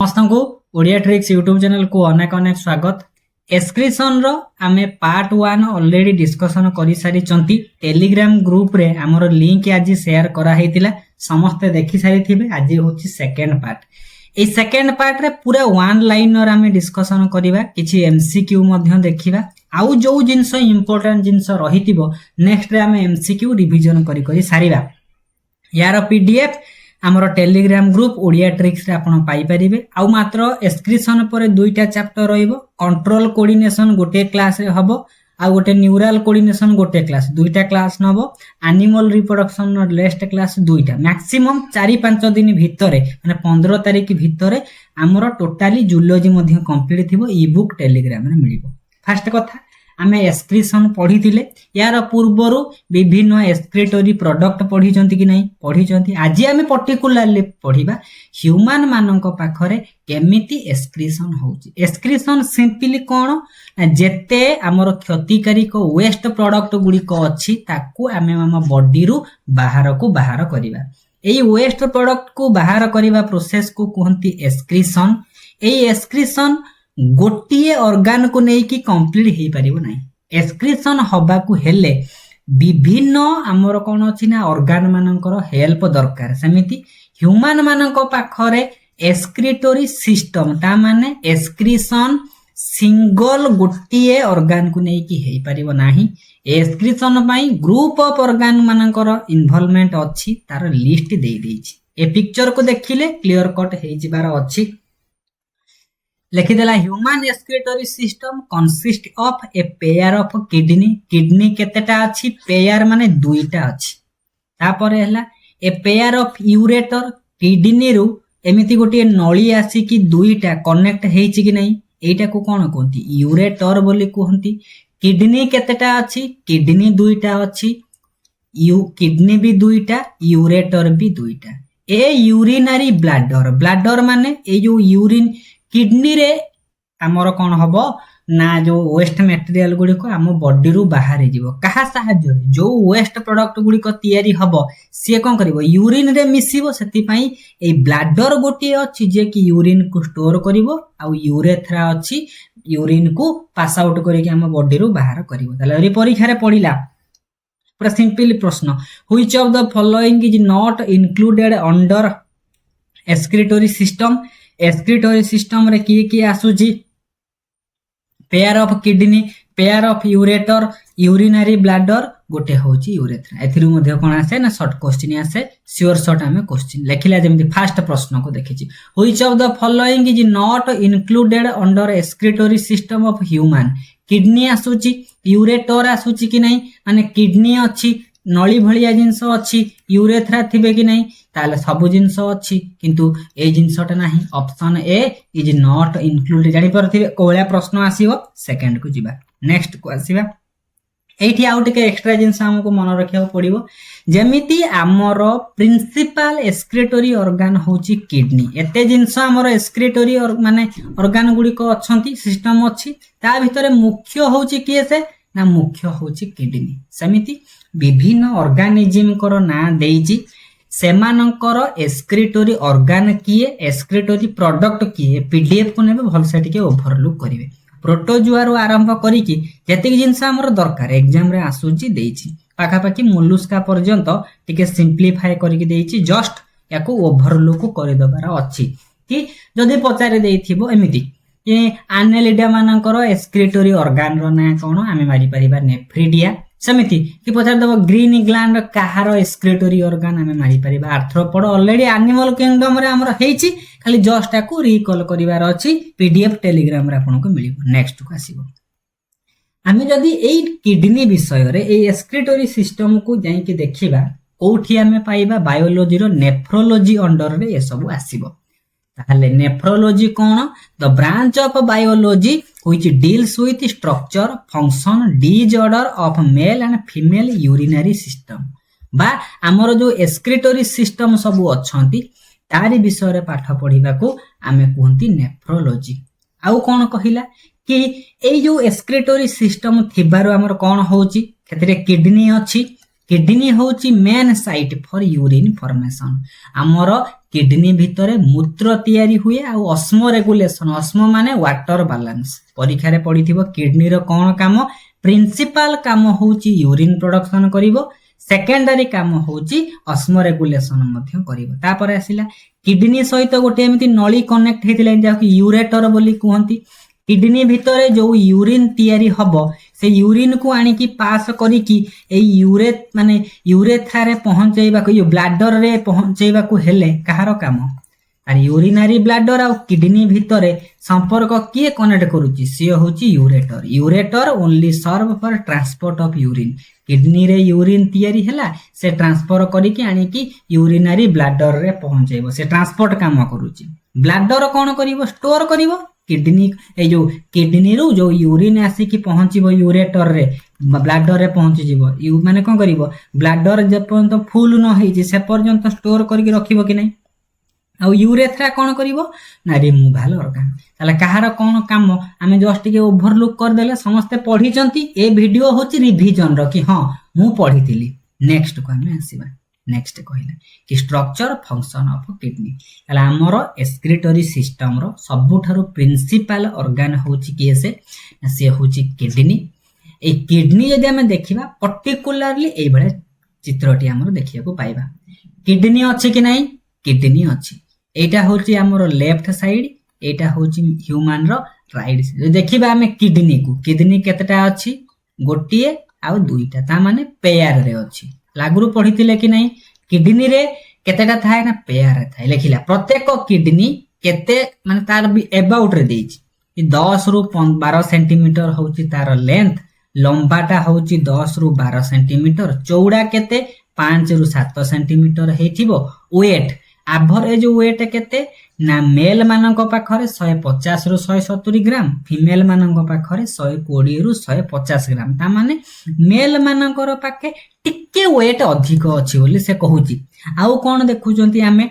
समस्त को Odia tricks YouTube channel को अनेक अनेक स्वागत। एस्क्रिप्शन रो आमे पार्ट 1 ऑलरेडी डिस्कशन करि सारी चंती। टेलीग्राम ग्रुप रे हमर लिंक आज शेयर करा हेतिला, समस्त देखि सारी थिबे। आज होची सेकंड पार्ट। ए सेकंड पार्ट रे पूरा वन लाइनर आमे डिस्कशन करिवा, किछि एमसीक्यू मध्ये देखिबा। आउ जो जिंस इंपोर्टेंट जिंस रहितिबो नेक्स्ट रे आमे एमसीक्यू रिवीजन करि करि सारीबा। यार पीडीएफ हमर टेलीग्राम ग्रुप ओडिया ट्रिक्स रे आपण पाई परिबे। आउ मात्र एस्क्रिप्शन पर दुईटा चैप्टर रहइबो। कंट्रोल कोऑर्डिनेशन गोटे क्लास रे हबो, आ गोटे न्यूरल कोऑर्डिनेशन गोटे क्लास, दुईटा क्लास नबो। एनिमल रिप्रोडक्शन नो लेस्ट क्लास दुईटा, मैक्सिमम 4-5 दिन भितरे माने 15 तारिख भितरे हमर टोटली जूलॉजी मध्ये कंप्लीट थिबो। ई बुक टेलीग्राम रे मिलिबो। फर्स्ट कथा आमे एस्क्रिप्शन पढ़ी थिले, यार पूर्वरु विभिन्न एस्क्रिटोरी प्रोडक्ट पढ़ी चंती कि नहीं पढ़ी चंती। आज आमे पर्टिकुलरली पढ़िबा ह्यूमन मानक पाखरे केमिति एस्क्रिप्शन होउची। एस्क्रिप्शन सिंपली कोन जेते हमर क्षतिकारी को वेस्ट प्रोडक्ट गुडी को अछि ताकू आमे हम बॉडी रु बाहर को बाहर करिबा। एई वेस्ट प्रोडक्ट को बाहर करिबा प्रोसेस को कहंती एस्क्रिप्शन। एई एस्क्रिप्शन गोटिए ऑर्गन को नहीं कि कंप्लीट हे परिबो नाही। एस्क्रिप्शन हबा को हेले विभिन्न हमर कोन अछि ना ऑर्गन मानकर हेल्प दरकार। समिति ह्यूमन मानक पाखरे एस्क्रिटोरी सिस्टम ता माने एस्क्रिप्शन सिंगल गोटिए ऑर्गन को नहीं कि हे परिबो नाही। एस्क्रिप्शन पई ग्रुप ऑफ ऑर्गन मानकर इन्वॉल्वमेंट अछि, तार लिस्ट देई देछि। ए पिक्चर को देखिले क्लियर कट हे जिबार अछि। लिखिदेला human excretory system consist of a pair of kidney. Kidney केतेटा अछि? पेयर माने दुईटा अछि। तापरे हला a pair of ureter. Kidney रु एमिति गोटे नळी आसी कि दुईटा कनेक्ट हेछि कि नहीं, एटा को कोन कहंती? यूरेटर बोली कहंती। किडनी केतेटा अछि? किडनी दुईटा अछि। किडनी भी दुईटा, यूरेटर भी दुईटा। ए यूरिनरी ब्लैडर। ब्लैडर माने ए जो यूरिन किडनी रे हमर कोन हबो ना जो वेस्ट मटेरियल गुडी को हम बॉडी रु बाहर जीवो। कहा सहाय्य रे जो वेस्ट प्रोडक्ट गुडी को तयारी हबो से कोन करिवो? यूरिन रे मिसिबो। सेति पई ए ब्लैडर गोटी अछि जे कि यूरिन को स्टोर करिवो, आ यूरेथ्रा अछि यूरिन को पास आउट करि के हम बॉडी रु बाहर करिवो। तले रे परीक्षा रे पढिला पूरा सिंपल प्रश्न, which of the following is not included under excretory system. Excretory system रे की आसुची? Pair of kidney, pair of ureter, urinary bladder, गोटे होची यूरेथ्रा। एथिरु मध्ये कोन आसे ना शॉर्ट क्वेश्चन आसे, श्योर शॉर्ट हमें क्वेश्चन लेखिला। जेमति फर्स्ट प्रश्न को देखिछि, which of the following is not included under excretory system of human. Kidney आसुची, यूरेटर आसुची कि नहीं, माने किडनी अछि, नळी भलिया जिंस अछि, यूरेथ्रा थिबे कि नहीं, ताले सब जिंस अछि किंतु ए जिंसटा नाही। Option A is not included. जानि परथिबे कोळ्या प्रश्न आसीबो। सेकंड को जिबा, नेक्स्ट को आसीबा। एठी आउट के एक्स्ट्रा जिंस हमको मन रखियो पड़िबो। जेमिति हमर प्रिंसिपल एस्क्रिटोरी ऑर्गन होची किडनी। एते जिंस हमर एस्क्रिटोरी और माने ऑर्गन गुडी को अछंती, सिस्टम अछि। ता भितरे मुख्य होची किए से ना, मुख्य होची किडनी। समिति विभिन्न ऑर्गेनिज्म कर ना देइची, सेमानकर एस्क्रिटोरी ऑर्गन किए, एस्क्रिटोरी प्रोडक्ट किए, पीडीएफ को नेबे भल से टिके ओवरलुक करिवे। प्रोटोजुआ रो आरंभ करी कि जतिक जिंस हमर दरकार एग्जाम रे आसुची देइची, पाखा पाखी मोलुस्का पर्यंत टिके सिंपलीफाई करी कि देइची। जस्ट याको ओवरलुक करि दबार अछि कि जदि पचारे देइथिबो एमिति कि आनेलिडा मानकर एस्क्रिटोरी ऑर्गन रो ना कोन आमे मारि परिबा नेफ्रिडिया। समिति कि पचार दबो ग्रीन ग्लैंड काहार एस्क्रिटोरी ऑर्गन आमे मारि परिबा। आर्थ्रोपोड ऑलरेडी एनिमल किंगडम रे हमर हेछि, खाली जस्ट याको रिकॉल करिवार अछि। पीडीएफ टेलीग्राम रे आपनको मिलिबो। नेक्स्ट को आसीबो। आमे जदि एई किडनी विषय रे एई एस्क्रिटोरी सिस्टम को जाई कि देखिबा, कोठी आमे पाइबा बायोलॉजी रो नेफ्रोलॉजी अंडर रे ए सब आसीबो। ताहले nephrology cone? The branch of biology which deals with structure, function, disorder of male and female urinary system। बा हमर जो एस्क्रिटोरी सिस्टम सब अछंती तारी विषय रे पाठ पढिबा को आमे कहंती नेफ्रोलॉजी। आउ कोन कहिला कि ए जो एस्क्रिटोरी सिस्टम थिबारो हमर कोन होउची, खेतरे किडनी अछि, किडनी होची main site for urine formation. आमर किडनी भितरे मूत्र तैयारी हुए आ ऑस्मो रेगुलेशन, ऑस्मो माने वाटर बैलेंस। परीक्षा रे पढ़िथिबो किडनी रो कोन काम, प्रिंसिपल काम होची यूरिन प्रोडक्शन करिवो, सेकेंडरी काम होची ऑस्मो रेगुलेशन मध्य करिवो। तापर आसिला किडनी सहित गोटे एमिति नळी कनेक्ट हेतिला जाकी यूरेटर बोली कहंती। किडनी भितरे जो यूरिन तैयारी हबो से यूरिन को आनिकी पास करिकी ए यूरेथ्रा रे पहुंचेबा को, ब्लैडर रे पहुंचेबा को हेले कहार काम, आर यूरिनरी ब्लैडर आ किडनी भितरे संपर्क किए कनेक्ट करूची, से होची ureter. Ureter only serve for transport of urine. Kidney रे यूरिन तैयारी हेला से ट्रांसफर करिकी आनिकी यूरिनरी ब्लैडर रे पहुंचेबो, से ट्रांसपोर्ट काम करूची। ब्लैडर कोन करिवो, स्टोर करिवो। किडनी ए जो किडनी रो जो यूरिन आसिकी पहुंचीबो यूरेटर रे, ब्लैडर रे पहुंची जिवो। यू माने कोन करिवो, ब्लैडर जे पर्यंत फुल न होई से पर्यंत स्टोर करके रखिबो कि नै। आ यूरेथ्रा कोन करिवो ना रिमूवल ऑर्गन। ताले कहार कोन काम आमे जस्ट के ओवरलुक कर देले, समस्त पढ़ी चंती। ए वीडियो होची रिवीजन रो कि हां मु पढ़ितिली। नेक्स्ट को आमे आसीबा। नेक्स्ट कहला कि स्ट्रक्चर फंक्शन ऑफ किडनी। ताले हमरो एक्सक्रीटरी सिस्टम रो सबुठारो प्रिंसिपल ऑर्गन होची केसे, से होची किडनी। ए किडनी यदि आमे देखिबा पर्टिकुलरली ए बळे चित्रटी हमरो देखिया को पाइबा। किडनी अछि कि नै, किडनी अछि। एटा होची हमरो लेफ्ट साइड, एटा होची ह्यूमन रो राइट साइड। देखिबा आमे किडनी को, किडनी केतेटा अछि, गोटिए आ दुईटा, ता माने पेयर रे अछि। लागुरु पढ़ितिले कि नै, किडनी रे केतेटा थाए ना पेयर थाए। लेखिला प्रत्येक किडनी केते माने तार भी अबाउट रे देछि, 10 रु 12 सेंटीमीटर होची तार लेंथ, लंबाटा होची 10 रु 12 सेंटीमीटर, चौड़ा केते 5 रु 7 सेंटीमीटर हेथिबो। वेट एवरेज वेट केते ना मेल मानक पाखरे 150 रु 170 ग्राम, फीमेल मानक पाखरे 120 रु 150 ग्राम। ता माने मेल मानकर पाखे टिके वेट अधिक अछि बोली से कहूची। आउ कोन देखुचंती आमे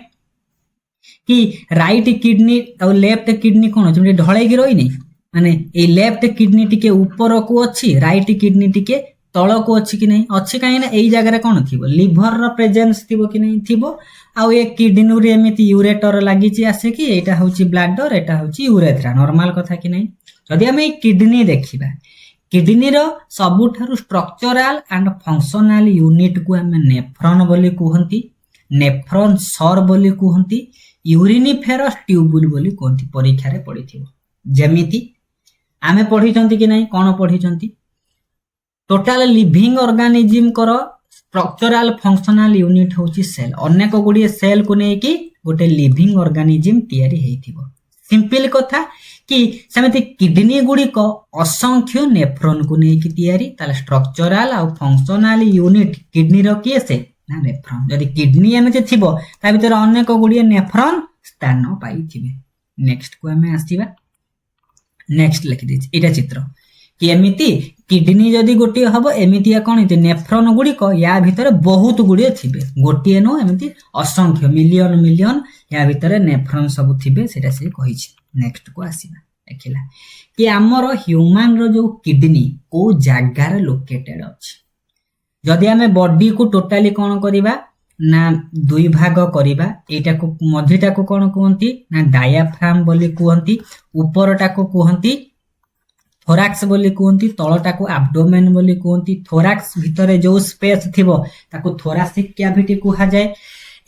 कि राइट किडनी और लेफ्ट किडनी कोन अछि ढळै कि रही नै, माने ए लेफ्ट किडनी टिके ऊपर को अछि, राइट किडनी टिके तळ को अछि कि नै, अछि काहे ना एई जगह रे कोन थिबो, लिवर रो प्रेजेंस थिबो कि नै थिबो। आउ ए किडनी रे एमिति यूरेटर लागि छि आसे कि एटा होछि ब्लैडर, एटा होछि यूरेथ्रा, नॉर्मल कथा कि नै। जदि हम ए किडनी देखिबा, किडनी रो सबुठारु स्ट्रक्चरल एंड फंक्शनल यूनिट को हम नेफ्रॉन बोली कहंती, नेफ्रॉन सर बोली कहंती, यूरिनिफेरस ट्यूबुल बोली कहंती। परीक्षा रे पढिथिबो जेमिति आमे पढिचंती कि नै, कोन पढिचंती, टोटल लिविंग ऑर्गेनिज्म करो स्ट्रक्चरल फंक्शनल यूनिट होची सेल। अनेक गुडी सेल को नै कि गोटे लिविंग ऑर्गेनिज्म तयारी हेथिबो। सिंपल कथा कि सेमति किडनी गुडी को असंख्य नेफ्रॉन को नै कि तयारी, ताले स्ट्रक्चरल आ फंक्शनल यूनिट किडनी रो कि से ना नेफ्रॉन। जदि किडनी एमिति थिबो ता भितर अनेक गुडी नेफ्रॉन स्थान पाइथिबे। नेक्स्ट को हमें आसीबा। नेक्स्ट लिखि दिछि एटा चित्र कि एमिति किडनी जदि गोटे हबो एमितिया कोन हेते नेफ्रॉन गुडी को या भितर बहुत गुडी थिबे, गोटे नो एमिति असंख्य मिलियन मिलियन या भितर नेफ्रॉन सब थिबे, सेटा से कहिछि। नेक्स्ट को आसीबा। देखिला कि हमर ह्यूमन रो जो किडनी को जागा रे लोकेटेड अछि। जदि हमें बॉडी को टोटली कोन करिबा ना दुई भाग करिबा, एटा को मध्यटा को कोन कहंती ना डायाफ्राम बोली कहंती, ऊपरटा को कहंती थोराक्स बोली कहंती, तळटा को एब्डोमेन बोली कहंती। थोराक्स भितरे जो स्पेस थिबो ताको थोरासिक कैविटी कहा जाय।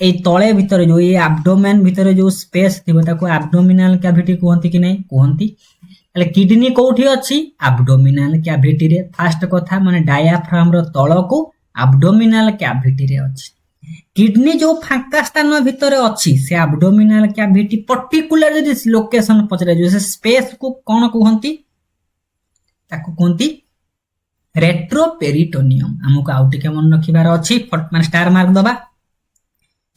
ए तळे भितरे जो ये एब्डोमेन भितरे जो स्पेस थिबो ताको एब्डोमिनल कैविटी कहंती कि नै, कहंती। ताले किडनी कोठी अछि, एब्डोमिनल कैविटी रे। फास्ट कथा माने डायाफ्राम रो तळ को एब्डोमिनल कैविटी रे अछि। किडनी जो फांका स्थान भितरे अछि से एब्डोमिनल कैविटी पर्टिकुलर जदि लोकेशन पचरे जो से स्पेस को कोन कहंती, ताको कहंती रेट्रोपेरिटोनियम। हमको आउट के मन रखिबार अछि, माने स्टार मार्क दबा।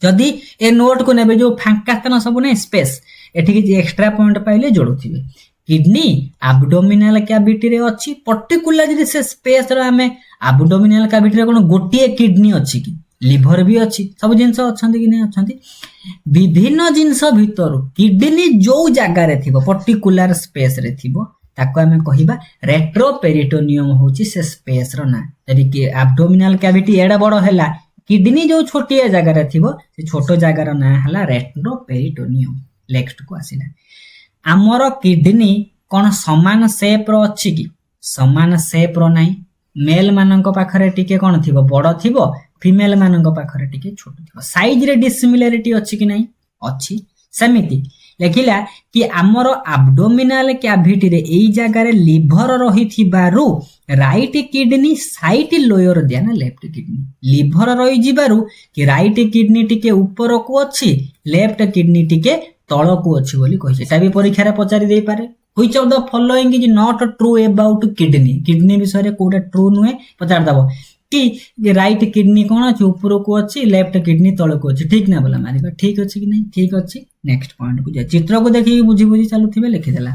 जदि ए नोट को नेबे जो फांका स्थान सब नै स्पेस, एठी कि एक्स्ट्रा पॉइंट पाइले जोडुथिबे। किडनी एब्डोमिनल कैविटी रे अछि, पर्टिकुलर जदि से स्पेस रे हमें एब्डोमिनल कैविटी रे कोन गोटिए किडनी अछि कि, लिवर भी अछि, सब जिंस अछंती कि नै अछंती। विभिन्न जिंस भितर किडनी जो जागा रे थिबो पर्टिकुलर स्पेस रे थिबो ताको आमे कहिबा रेट्रोपेरिटोनियम होची से स्पेस रो ना जदि कि एब्डोमिनल कैविटी एडा बड़ हैला किडनी जो छोटिया जगह रे थिबो से छोटो जगह रो ना हला रेट्रोपेरिटोनियम। नेक्स्ट को आसिला हमर किडनी कोन समान शेप रो अछि कि समान शेप रो नाही मेल मानक पाखरे टिके कोन थिबो बड़ थिबो फीमेल मानक पाखरे टिके छोट थिबो साइज रे डिसिमिलरिटी अछि कि नाही अछि सेमिति लेखिला कि हमर एब्डोमिनल कैविटी रे एई जगह रे लिवर रही थिबारु राइट किडनी साइट लोअर देना लेफ्ट किडनी लिवर रही जिबारु कि राइट किडनी टिके ऊपर को अछि लेफ्ट किडनी टिके तळ को अछि बोली कहि एटा भी परीक्षा रे पचारि देई पारे which of the following is not true about kidney kidney विषय रे कोडा ट्रू नुहे पचार दबो कि राइट किडनी कोन अछि ऊपर को अछि लेफ्ट किडनी तळ को अछि ठीक ना बोला मारिबा ठीक अछि कि नहीं ठीक अछि नेक्स्ट पॉइंट को जा चित्र को देखि बुझी बुझी चालुथिबे लिखि देला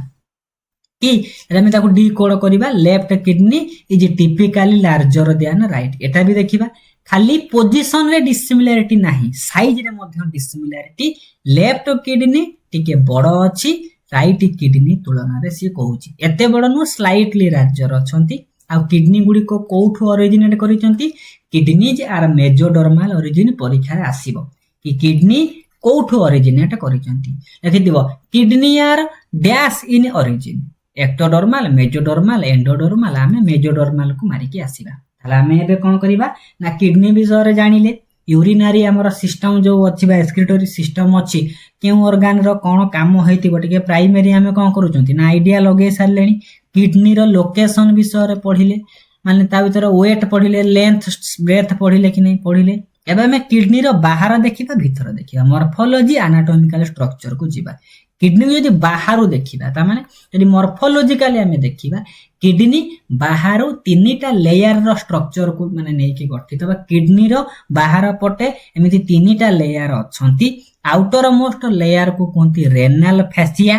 कि हम ताको डी कोड करिबा left kidney is typically larger than right एटा भी देखिबा खाली पोजीशन रे डिसिमिलरिटी नाही साइज रे मध्ये डिसिमिलरिटी लेफ्ट किडनी टिके बड़ अछि राइट किडनी तुलना रे से कहूची एते बड़ नु स्लाइटली लार्जर अछंती आ किडनी गुडी को कोठु ओरिजिनेट करिसंती किडनीज आर मेजोडर्मल ओरिजिन परीक्षा रे आसीबो कि किडनी कोठु ओरिजिनेट करिसंती देखि दिबो किडनी आर डैश in origin ectodermal mesodermal endodermal आमे मेजोडर्मल को मारी के आसीबा ताला आमे एबे कोन करिबा ना किडनी विषय रे जानिले यूरिनरी हमर सिस्टम जो अछि बा एक्सक्रीटरी सिस्टम अछि केउ ऑर्गन रो कोन काम होइति बटिके प्राइमरी हमें कोन करूचंती ना आइडिया लगे सारलेनी किडनी रो लोकेशन विषय रे पढिले माने ता भीतर वेट पढिले लेंथ ब्रेथ पढिले कि नहीं पढिले एबे हमें किडनी रो बाहर देखिबा भीतर देखिबा मॉर्फोलॉजी एनाटॉमिकल स्ट्रक्चर को जिबा किडनी यदि बाहर देखिबा ता माने यदि मॉर्फोलॉजिकली हमें देखिबा किडनी बाहर तीनटा लेयर रो स्ट्रक्चर को माने नै कि गठित बा किडनी रो बाहर पटे एमिति तीनटा लेयर अछंती आउटर मोस्ट लेयर को कोंती रेनल फैसिया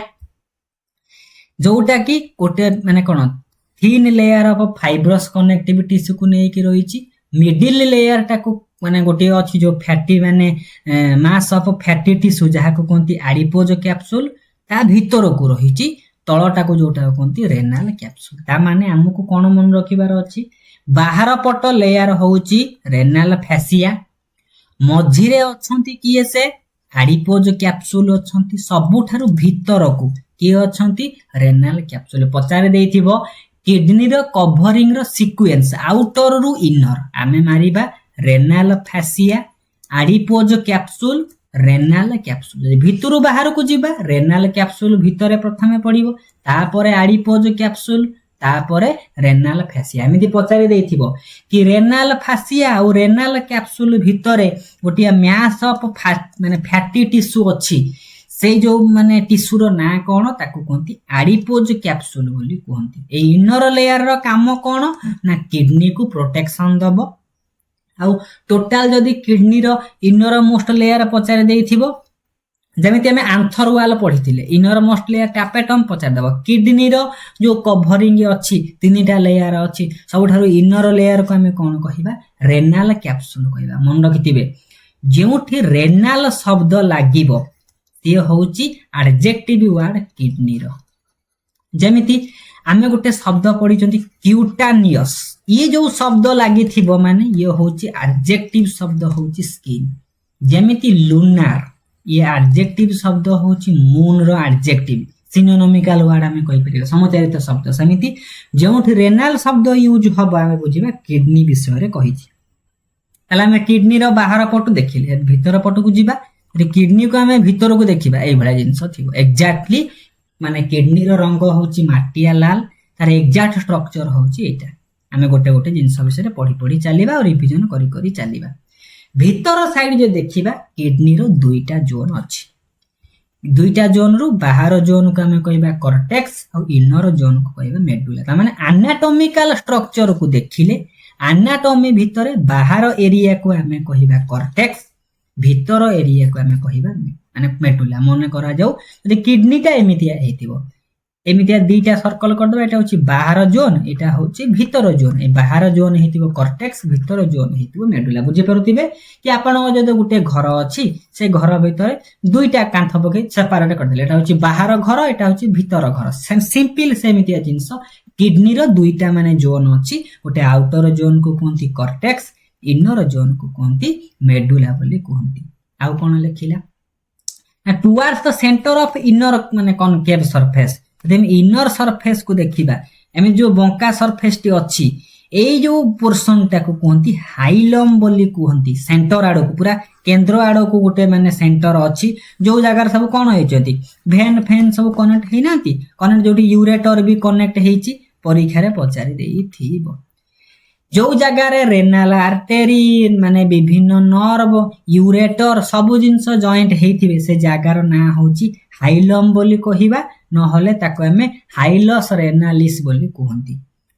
जोटा कि कोटे माने कोन thin layer of fibrous connective tissue को नै कि रहिची मिडिल लेयर टा को माने गोटे अछि जो फैटी माने मास ऑफ फैटी टिश्यू जहा को कोंती एडिपोज कैप्सूल ता भीतर को रहिची तळटा को जोटा कोंती रेनल कैप्सूल ता माने हमकु कोन मन रखिबार अछि बाहर पट लेयर होउची रेनल फैसिया मझिरे अछंती किए से एडिपोज कैप्सूल अछंती सबुठारु भीतर को किए अछंती रेनल कैप्सूल पचारे देइथिबो किडनी रो कवरिंग रो सीक्वेंस आउटर रु इनर आमे मारिबा renal fascia adipose capsule renal capsule भीतरु बाहर को जिबा रेनल कैप्सूल भीतरे प्रथमे पडिबो तापरे एडिपोज कैप्सूल तापरे रेनल फैसिया एमिति पचारे देइथिबो कि रेनल फैसिया और रेनल कैप्सूल भीतरे गोटिया मास ऑफ माने फैटी टिश्यू अछि से जो माने टिश्यू रो ना कोन ताकू कोंती एडिपोज कैप्सूल बोली कोंती ए इनर लेयर रो काम कोन ना किडनी को प्रोटेक्शन दबो आ टोटल जदी किडनी रो इनर मोस्ट लेयर पचारे देइथिबो जेमिति हमें आंथर वाल पढिथिले इनर मोस्ट लेयर टैपेटम पचार दबो किडनी रो जो कवरिंग अछि तीनटा लेयर अछि सबठारु इनर लेयर को हमें कोन कहिबा रेनल कैप्सूल कहिबा मन रखिथिबे जेउठी रेनल शब्द लागिबो ते होउची एडजेक्टिव वर्ड किडनी रो जेमिति आमे गोटे शब्द पढिचंती क्यूटानियस ये जो शब्द लागि थिबो माने ये होउची एडजेक्टिव शब्द होउची स्किन जेमिति लूनार ये एडजेक्टिव शब्द होउची मून रो एडजेक्टिव सिनोनिमिकल वर्ड आमे कहि परिला समचारित शब्द समिति जेउठी रेनल शब्द यूज हबा आमे बुझिबा किडनी विषय रे कहिछि तला आमे किडनी रो बाहर पटु देखिले भीतर पटु को जिबा किडनी को हमें भीतर को देखिबा एई भला जिंस थिबो एग्जैक्टली माने किडनी रो रंग होउची माटिया लाल तार एग्जैक्ट स्ट्रक्चर होउची एटा हमें गोटे गोटे जिंस विषय पढी पढी चलीबा और रिवीजन करी करी चलीबा भीतर साइड जे देखिबा किडनी रो दुईटा जोन अछि दुईटा जोन रो बाहर जोन को हमें कहबा कॉर्टेक्स और इनर जोन को कहबा मेडुला ता माने एनाटॉमिकल स्ट्रक्चर को देखिले एनाटॉमी भीतर बाहर एरिया को हमें कहबा कॉर्टेक्स भीतर एरिया को हमें कहबा माने मेडुला मने करा जाऊ यदि किडनी टा एमितिया हेतिबो एमितिया दुईटा सर्कल करदे एटा होची बाहर जोन एटा होची भीतर जोन ए बाहर जोन हेतिबो कॉर्टेक्स भीतर जोन हेतिबो मेडुला बुझी पारुथिबे कि आपण जदि गुटे घर अछि से घर भीतर दुईटा कांथ पके सेपरेट कर देले एटा होची बाहर घर एटा होची भीतर घर सिंपल सेमितिया जिंस किडनी रो दुईटा माने जोन अछि गुटे आउटर जोन को कोनती कॉर्टेक्स इनर जोन को कोनती मेडुला बोली कोनती आउ कोन लेखिला towards the centre of inner माने concave surface then inner surface को देखिबा एमे जो बंका सरफेस टी अछि एई जो पोर्शन टाको कहंती हाइलम बोली कहंती सेंटर आडो को पूरा केंद्र आडो को गुटे माने सेंटर अछि जो जगह सब कोन होय जति वेन फैन सब कनेक्ट हेइ नांती कनेक्ट जोटी यूरेटर भी कनेक्ट हेइची परीक्षा रे पचारि देई थिबो जो जगह रे रेनाल आर्टरी माने विभिन्न नर्व यूरेटर सब जिंस जॉइंट हेइथिबे से जगार ना होची हाइलम बोली कहिबा न हले ताको हमें हाइलस रेनालिस बोली कहंती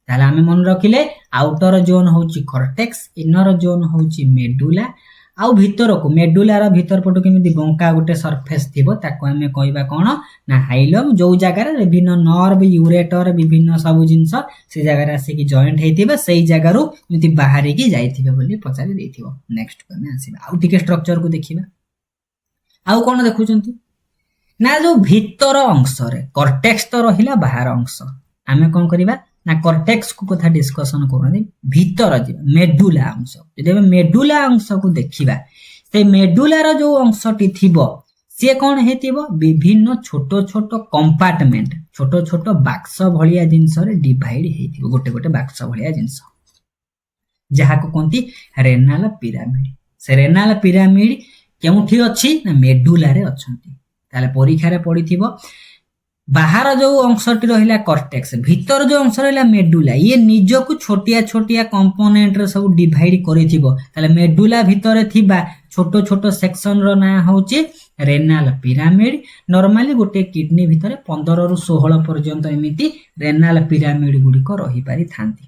ताले हमें मन रखिले आउटर जोन होची कॉर्टेक्स इनर जोन होची मेडुला आउ भीतर को मेडुला रो भीतर पटो केमिति बंका गुटे सरफेस थिबो ताको हमें कहबा कोन ना हाइलम जो जगह रे विभिन्न नर्व यूरेटर विभिन्न सब जिंस से जगह रे आसी कि जॉइंट हेतिबे सेही जगह रो मिति बाहरी की जाइथिबे बोली पचारि देथिबो नेक्स्ट कमे आसीबा आउ टिके स्ट्रक्चर को देखिबा आउ कोन देखुचंती ना जो भीतर अंश रे कॉर्टेक्स तो रहिला बाहर अंश आमे कोन करिबा ना कॉर्टेक्स को कथा डिस्कशन करनी भीतर जे मेडुला अंश जदि मेडुला अंश को देखिबा से मेडुला रो जो अंशटी थिबो से कोन हेतिबो विभिन्न छोटो छोटो कंपार्टमेंट छोटो छोटो बाक्स भलिया जिंस रे डिवाइड हेतिबो गोटे गोटे बाक्स भलिया जिंस जहा को कोनती रेनाल पिरामिड से रेनाल पिरामिड केउठी अछि ना मेडुला रे अछंती ताले परीक्षा रे पडिथिबो बाहर जो अंशटी रहिला कॉर्टेक्स भीतर जो अंश रहिला मेडुला ये निजो को छोटिया छोटिया कंपोनेंट रे सब डिवाइड करिथिबो ताले मेडुला भीतर थिबा छोटो छोटो सेक्शन रो ना होची रेनाल पिरामिड नॉर्मली गोटे किडनी भीतर 15 रु 16 पर्यंत एमिति रेनाल पिरामिड गुडी को रही पारि थांती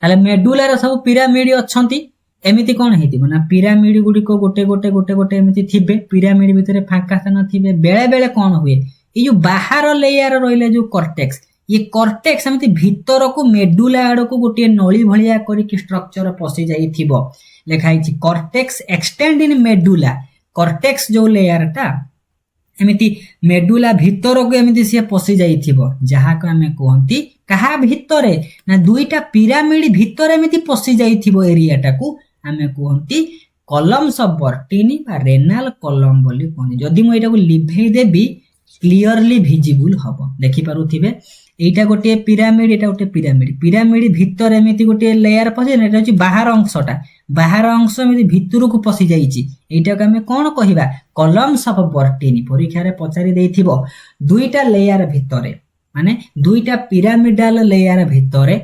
ताले मेडुला रो सब पिरामिड अछंती एमिति कोन हेतिबो ना पिरामिड गुडी को गोटे गोटे गोटे गोटे एमिति थिबे पिरामिड भीतर फांका स्थान थिबे बेले बेले कोन हुए ये जो बाहर लेयर रहिला जो कॉर्टेक्स ये कॉर्टेक्स एमिति भीतर को मेडुला आडो को गोटे नळी भलिया करी कि स्ट्रक्चर पसि जाई थिबो लेखाई छि कॉर्टेक्स एक्सटेंड इन मेडुला कॉर्टेक्स जो लेयर ता एमिति मेडुला भीतर को एमिति से पसि जाई थिबो जहा को हमें कहंती कहा भीतरे ना दुईटा पिरामिड भीतर एमिति पसि जाई थिबो एरिया टाकू हमें कहंती कॉलम्स ऑफ बर्टिनी बा रेनाल कॉलम बोली कहनी जदी मो एटा को लिभेई देबी क्लियरली विजिबल हबो देखि पारुथिबे एटा गोटे पिरामिड एटा गोटे पिरामिड भीतर एमिति गोटे लेयर पसे एटा होची बाहर अंश एमिति भितर को पसि जाईची एटा को हमें कोन कहिबा कॉलम्स ऑफ बर्टिनी परीक्षा रे पचारि देथिबो दुईटा लेयर भितरे माने दुईटा पिरामिडल लेयर भितरे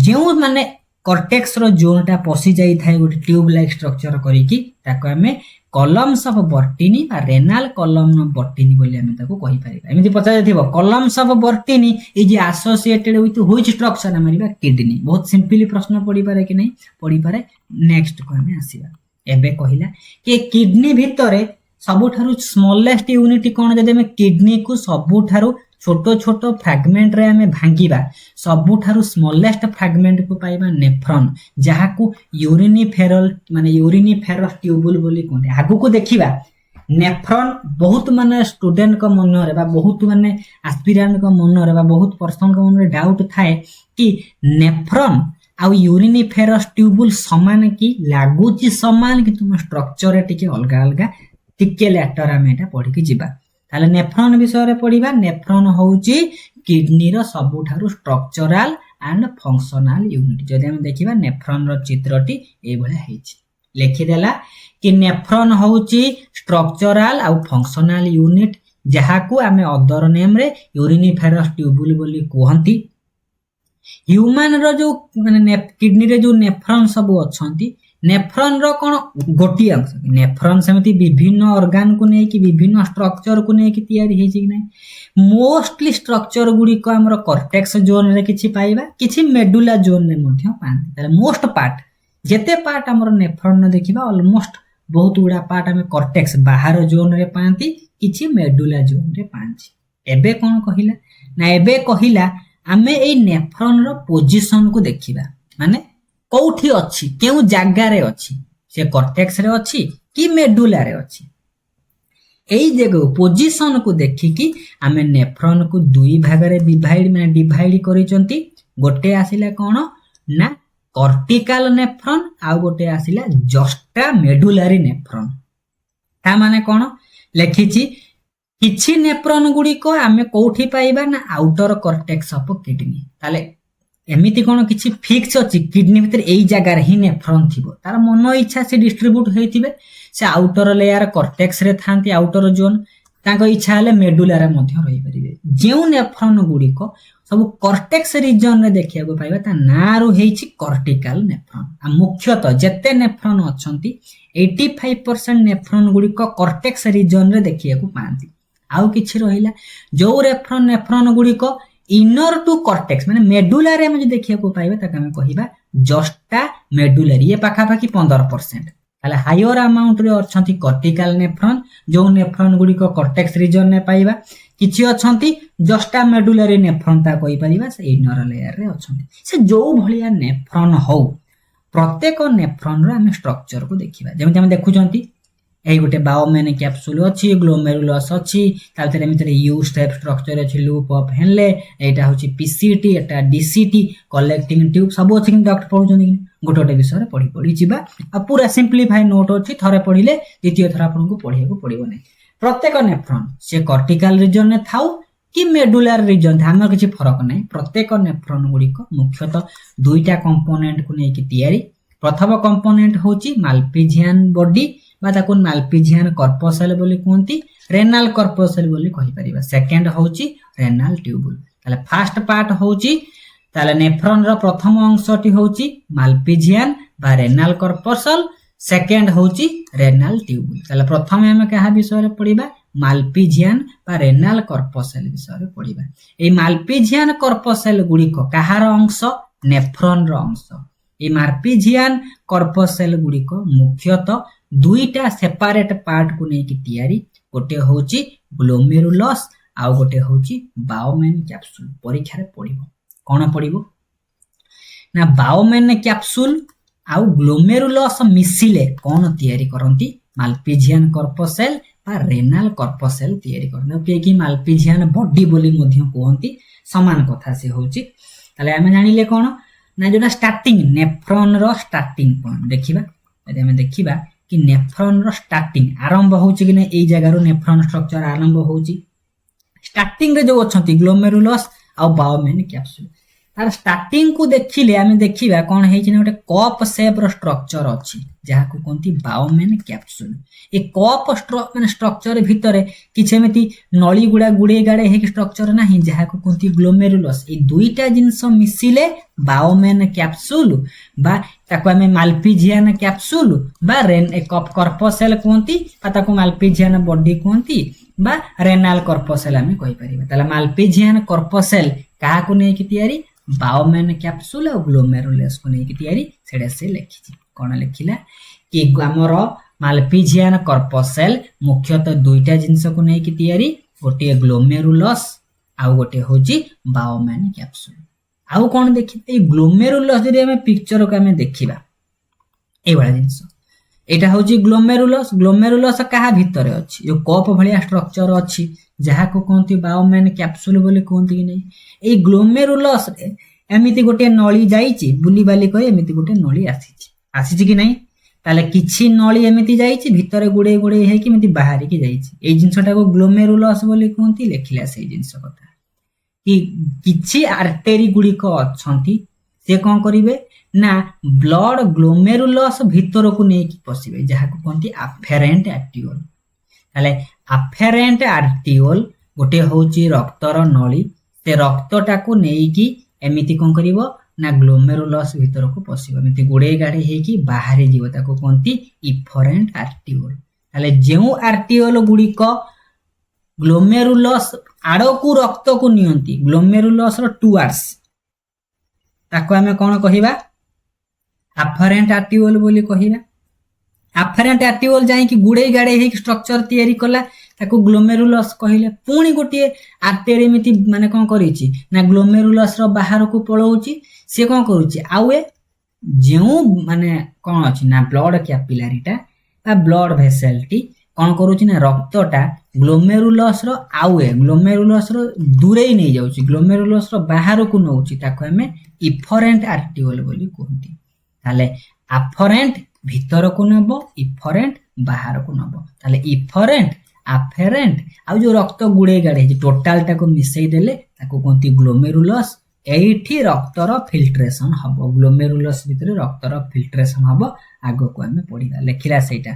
जेउ माने कॉर्टेक्स रो जोनटा पसि जाई थाए गोटे ट्यूब लाइक स्ट्रक्चर करिकी ताको हमें कॉलम्स ऑफ बर्टिनी बा रेनाल कॉलम ऑफ बर्टिनी बोली हमें ताको कहि परिबा एमिति पचारि थिबो columns of Bertini is associated with which structure मारिबा किडनी बहुत सिंपली प्रश्न पड़ी पारे कि नहीं पड़ी पारे नेक्स्ट को हमें आसीबा एबे कहिला कि किडनी भितरे सबुठारु स्मॉलेस्ट यूनिट कोन जदि हमें किडनी को सबुठारु छोटो छोटो फ्रैगमेंट रे हमें भांगीबा सबुठारु स्मॉलेस्ट फ्रैगमेंट को पाइबा नेफ्रॉन जहा को यूरिनिफेरल माने यूरिनिफेरस ट्यूबुल बोली कोन आगु को देखिबा नेफ्रॉन बहुत माने स्टूडेंट को मन रे बा बहुत माने एस्पिरेंट को मन रे बा बहुत पर्सन को मन रे डाउट थाए कि नेफ्रॉन आ यूरिनिफेरस ट्यूबुल समान की लागुची समान कि तुम स्ट्रक्चर टिके अलगा अलगा टिके लेटर हम एटा पढी के जिबा ताले नेफ्रॉन विषय रे पढिबा नेफ्रॉन होउची किडनी रो सबुठारु स्ट्रक्चरल एंड फंक्शनल यूनिट जदि हम देखिबा नेफ्रॉन रो चित्रटी ए भले हेछि लिखि देला कि नेफ्रॉन होउची स्ट्रक्चरल आ फंक्शनल यूनिट जहा को हमें अदर नेम रे यूरिनिफेरस ट्यूबुल बोली कहंती ह्यूमन रो जो माने किडनी रे जो नेफ्रॉन सब अछंती नेफ्रॉन रो कोन गोटी अंश नेफ्रॉन समिति विभिन्न ऑर्गन को नै कि विभिन्न स्ट्रक्चर को नै कि तयारी हेछि कि नै मोस्टली स्ट्रक्चर गुडी को हमर कॉर्टेक्स जोन रे किछि पाइबा किछि मेडुला जोन रे मध्ये पांती ताले मोस्ट पार्ट जेते पार्ट हमर नेफ्रॉन देखिबा ऑलमोस्ट बहुत गुडा पार्ट हमें कॉर्टेक्स बाहर जोन रे पांती किछि मेडुला जोन रे पांची एबे कौन कहिला ना एबे कहिला आमे एई नेफ्रॉन रो पोजीशन को देखिबा माने कोठी अछि केउ जागा रे अछि से कॉर्टेक्स रे अछि कि मेडुला रे अछि एई जगह पोजीशन को देखिकी आमे नेफ्रॉन को दुई भाग रे डिवाइड करिसंती गोटे आसिला कोन ना कॉर्टिकल नेफ्रॉन आ गोटे आसिला जस्टा मेडुलारी नेफ्रॉन ता माने कोन लेखिची किछि नेफ्रॉन गुडी को आमे कोठी पाइबा ना आउटर कॉर्टेक्स ऑफ किडनी ताले एमिति कोन किछि फिक्स अछि किडनी भीतर एई जगह रे ही नेफ्रॉन थिबो तार मन इच्छा से डिस्ट्रीब्यूट होइथिबे से आउटर लेयर कॉर्टेक्स रे थांती आउटर जोन ताको इच्छा हले मेडुला रे मध्य रहि परिबे जेउ नेफ्रॉन गुडी को सब कॉर्टेक्स रीजन रे देखिया को पाइबा ता नारु हेछि कॉर्टिकल नेफ्रॉन आ मुख्यतः जते नेफ्रॉन अछंती 85% नेफ्रॉन गुडी को कॉर्टेक्स रीजन रे देखिया को पांती आउ किछि रहिला जो नेफ्रॉन गुडी को इनर टू कॉर्टेक्स माने मेडुला रे हम जे देखिया को पाइबा ताका हम कहिबा जस्टा मेडुलरी ये पाखा पाखी 15% ताले हायर अमाउंट रे अछंती कॉर्टिकल नेफ्रॉन जो नेफ्रॉन गुडी को कॉर्टेक्स रीजन ने पाइबा किछि अछंती जस्टा मेडुलरी नेफ्रॉन ता कहि परिबा से इनर लेयर रे अछंती से जो भलिया नेफ्रॉन हो प्रत्येक नेफ्रॉन रो हम स्ट्रक्चर को देखिबा जेमति हम देखुचंती एई गोटे बायोमेन कैप्सूल अछि ग्लोमेरुलस अछि ता भीतर यू स्टेप स्ट्रक्चर अछि लूप ऑफ हेनले एटा होछि पीसीटी एटा डीसीटी कलेक्टिंग ट्यूब सब अछि कि डॉक्टर पढुचंदी गोटे विषय पढी पढी जिबा आ पूरा सिंपलीफाई नोट अछि थरे पढिले द्वितीय थर आपन को पढिएको पडिबो नै प्रत्येक नेफ्रॉन से कॉर्टिकल रीजन ने थाउ कि मेडुलर रीजन थाम किछि फरक नै प्रत्येक नेफ्रॉन गुडी को मुख्यतः दुईटा कंपोनेंट को नै कि तयारी प्रथम कंपोनेंट होछि माल्पिजियन बॉडी बा ताको माल्पिजियन कॉर्पसेल बोली कहंती रेनाल कॉर्पसेल बोली कहि परिबा सेकंड होछि रेनाल ट्यूबुल ताले फर्स्ट पार्ट होछि ताले नेफ्रॉन रो प्रथम अंशटी होछि माल्पिजियन बा रेनाल कॉर्पसेल सेकंड होछि रेनाल ट्यूबुल ताले प्रथम हम कहा विषय रे पढिबा माल्पिजियन बा रेनाल कॉर्पसेल विषय रे पढिबा ए माल्पिजियन कॉर्पसेल गुडी को कहार अंश नेफ्रॉन रो अंश ए माल्पिजियन कॉर्पसेल गुडी को मुख्यतः दुईटा सेपरेट पार्ट को नै कि तयारी गोटे होची ग्लोमेरुलस आ गोटे होची बायोमेन कैप्सूल परीक्षा रे पढिबो कोन पढिबो ना बायोमेन कैप्सूल आ ग्लोमेरुलस मिसिले कोन तयारी करंती माल्पिजियन कॉर्पसेल बा रेनाल कॉर्पसेल तयारी करन के कि माल्पिजियन बॉडी बोली मध्य कहंती समान कथा से होची ताले हम जानिले कोन ना जोना स्टार्टिंग नेफ्रॉन रो स्टार्टिंग पॉइंट देखिबा यदि हम देखिबा कि नेफ्रॉन रो स्टार्टिंग आरंभ होची कि नै एई जगह रो नेफ्रॉन स्ट्रक्चर आरंभ होची स्टार्टिंग रे जो अछंती ग्लोमेरुलस आ बायोमेन कैप्सूल तार स्टार्टिंग को देखिले हम देखिबा कोन हेछि नै गोटे कप शेप रो स्ट्रक्चर अछि जहा को कोनती बायोमेन कैप्सूल ए कप माने स्ट्रक्चर भितरे किछ एमिति नळी गुडा गुडे गाडे हे स्ट्रक्चर नाही जहा को कोनती ग्लोमेरुलस ए दुईटा जिंस मिसिले बायोमेन कैप्सूल बा ताको हमें माल्पिजियन कैप्सूल बा रेन ए कप कॉर्पसेल कोनती बा ताको माल्पिजियन बॉडी कोनती बा रेनाल कॉर्पसेल हमें कहि परिबा ताला माल्पिजियन कॉर्पसेल काहा को नै कि तयारी बायोमेन कैप्सूल और ग्लोमेरुलस को नै कि तयारी सेडा से लिखिछि कोन लिखिला कि हमर माल्पिजियन कॉर्पसेल मुख्यतः दुईटा जिंस को नै कि तयारी गोटे ग्लोमेरुलस आ गोटे होची बायोमेन कैप्सूल आउ कोन देखिते ग्लोमेरुलस जदि हम पिक्चर को हम देखिबा ए वाला जिंस एटा होची ग्लोमेरुलस कहा भितरे अछि जो कप भलिया स्ट्रक्चर अछि जहा को कोनती बायोमेन कैप्सूल बोली कोनती कि नै ए ग्लोमेरुलस एमिति गोटे नळी जाईची बुली बाली कहि एमिति गोटे नळी आसीची कि नै ताले किछि नळी एमिति जाईची भितरे गुडे गुडे हे कि एमिति बाहरी कि जाईची ए जिंसटा को ग्लोमेरुलस बोली कोनती लेखिला से जिंस कथा कि किछि आर्टरी गुडी को अछंती से कोन करिवे ना ब्लड ग्लोमेरुलस भितर को नै कि पसिबे जहा को कोनती अफेरेंट आर्टियोल ताले अफेरेंट आर्टियोल गोटे होची रक्तर नळी से रक्तटा को नै कि एमिति कोन करिवो ना ग्लोमेरुलस भितर को पसिबो एमिति गुडे गाडे हे कि बाहरी जीव ताको कोनती इफरेंट आर्टियोल ताले जेउ आर्टियोल गुडी को ग्लोमेरुलस आड़ो को रक्त को नियंती ग्लोमेरुलस रो टुवर्ड्स ताको हमें कोन कहिबा अफरेंट आर्टियोल बोली कहिबा अफरेंट आर्टियोल जाई कि गुडे गाडे हे स्ट्रक्चर तयारी कला ताको ग्लोमेरुलस कहले पुणी गोटे आर्टेरी एमती माने कौन करिछि ना ग्लोमेरुलस रो बाहर को पळौछि से कौन करूछि आउ ए जेउ माने कौन अछि ना ब्लड कैपिलारीटा बा ब्लड भेसलटी कौन करूछि ना रक्तटा ग्लोमेरुलस रो आउ ए ग्लोमेरुलस रो दूरे नै जाउछि ग्लोमेरुलस रो बाहर को नउछि ताको हमें इफरेंट आर्टियोल बोली कहंती ताले अफरेंट भीतर को नबो इफरेंट बाहर को नबो ताले इफरेंट अफेरेंट आ जो रक्त गुडे गाडे टोटल टाको मिसई देले ताको कहंती ग्लोमेरुलस एठी रक्तर फिल्ट्रेशन हबो ग्लोमेरुलस भितर रक्तर फिल्ट्रेशन हबो आगो को हमें पढिबा लेखिला सेटा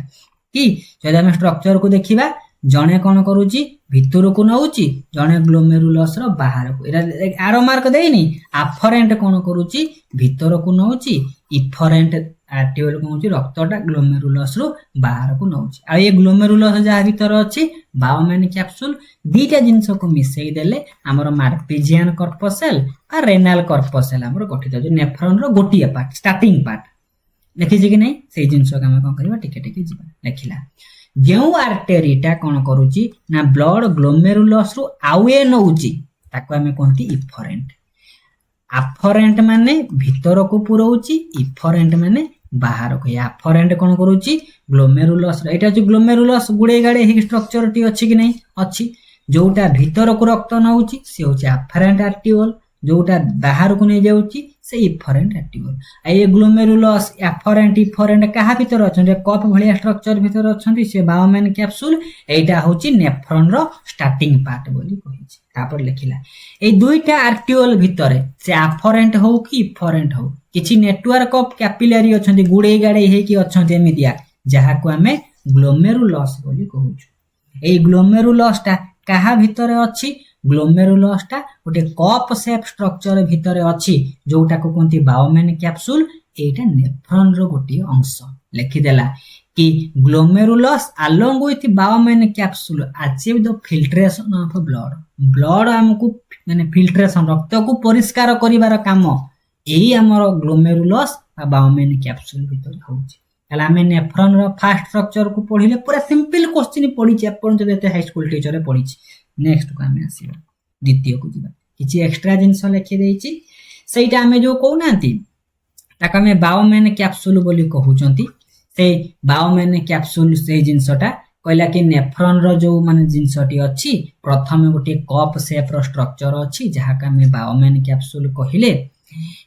कि जदि हम स्ट्रक्चर को देखिबा जणे कोन करूची भितर को नउची जणे ग्लोमेरुलस रो बाहर को एरा आरो मार्क देइनी अफरेंट कोन करूची भितर को नउची इफरेंट आर्टियोल कोनची रक्तटा ग्लोमेरुलस रो बाहर को नउची आ ये ग्लोमेरुलस जा भितर अछि बायोमेन कैप्सूल दीटा जिंस को मिसई देले हमर मार्पिजियन कर्पसेल आ रेनाल कर्पसेल हमर गठित जो नेफ्रॉन रो गोटिया पार्ट स्टार्टिंग पार्ट देखि जे कि नै से जिंस को हम कोन करबा टिके टिके जिबा लेखिला जेउ आर्टेरीटा कोन करूची ना ब्लड ग्लोमेरुलस रो आउए नउची ताको हमें कोनती इफरेंट अफरेंट माने भीतर को पुरौची इफरेंट माने बाहर को अफरेंट कोन करूची ग्लोमेरुलस एटा जो ग्लोमेरुलस गुडे गाडे ही स्ट्रक्चर टी अछि कि नै अछि जोटा भीतर को रक्त नउची से होची अफरेंट आर्टियोल जोटा बाहर को नै जाउची से इफरेंट आर्टियोल आ ये ग्लोमेरुलस अफरेंट इफरेंट कहा भीतर अछन कप भलिया स्ट्रक्चर भीतर अछन से बायोमेन कैप्सूल एटा होची नेफ्रॉन रो स्टार्टिंग पार्ट बोली कहिछि तापर लेखिला ए दुईटा आर्टियोल भीतर से अफरेंट हो कि इफरेंट हो किछि नेटवर्क ऑफ कैपिलरी अछन गुडे गाडे हे कि अछन एमिदिया जहा को हमें ग्लोमेरुलस बोली कहउछु ए ग्लोमेरुलस ता कहा भीतर अछि ग्लोमेरुलस ता गोटे कप शेप स्ट्रक्चर भीतर अछि जोटा को कोनती बायोमेन कैप्सूल एटा नेफ्रॉन रो गोटे अंश लिखि देला कि glomerulus along with Bowman capsule achieve the filtration of blood हमकु माने फिल्ट्रेशन रक्त को परिष्कार करिवार काम एही हमर ग्लोमेरुलस आ बायोमेन कैप्सूल भीतर होउची हला हमें नेफ्रॉन रो फास्ट स्ट्रक्चर को पढिले पूरा सिंपल क्वेश्चन पढिछि अपन जते हाई स्कूल टीचर रे पढिछि नेक्स्ट को हमें आसीबा द्वितीय को जीवा किछि एक्स्ट्रा जिंस लिखि देइछि सेटा हमें जो कहू नांती ताका हमें बायोमेन कैप्सूल बोली कहउचंती से बायोमेन कैप्सूल से जिंसटा कहला कि नेफ्रॉन रो जो माने जिंसटी अछि प्रथम गोटे कप शेप रो स्ट्रक्चर अछि जहा का हमें बायोमेन कैप्सूल कहिले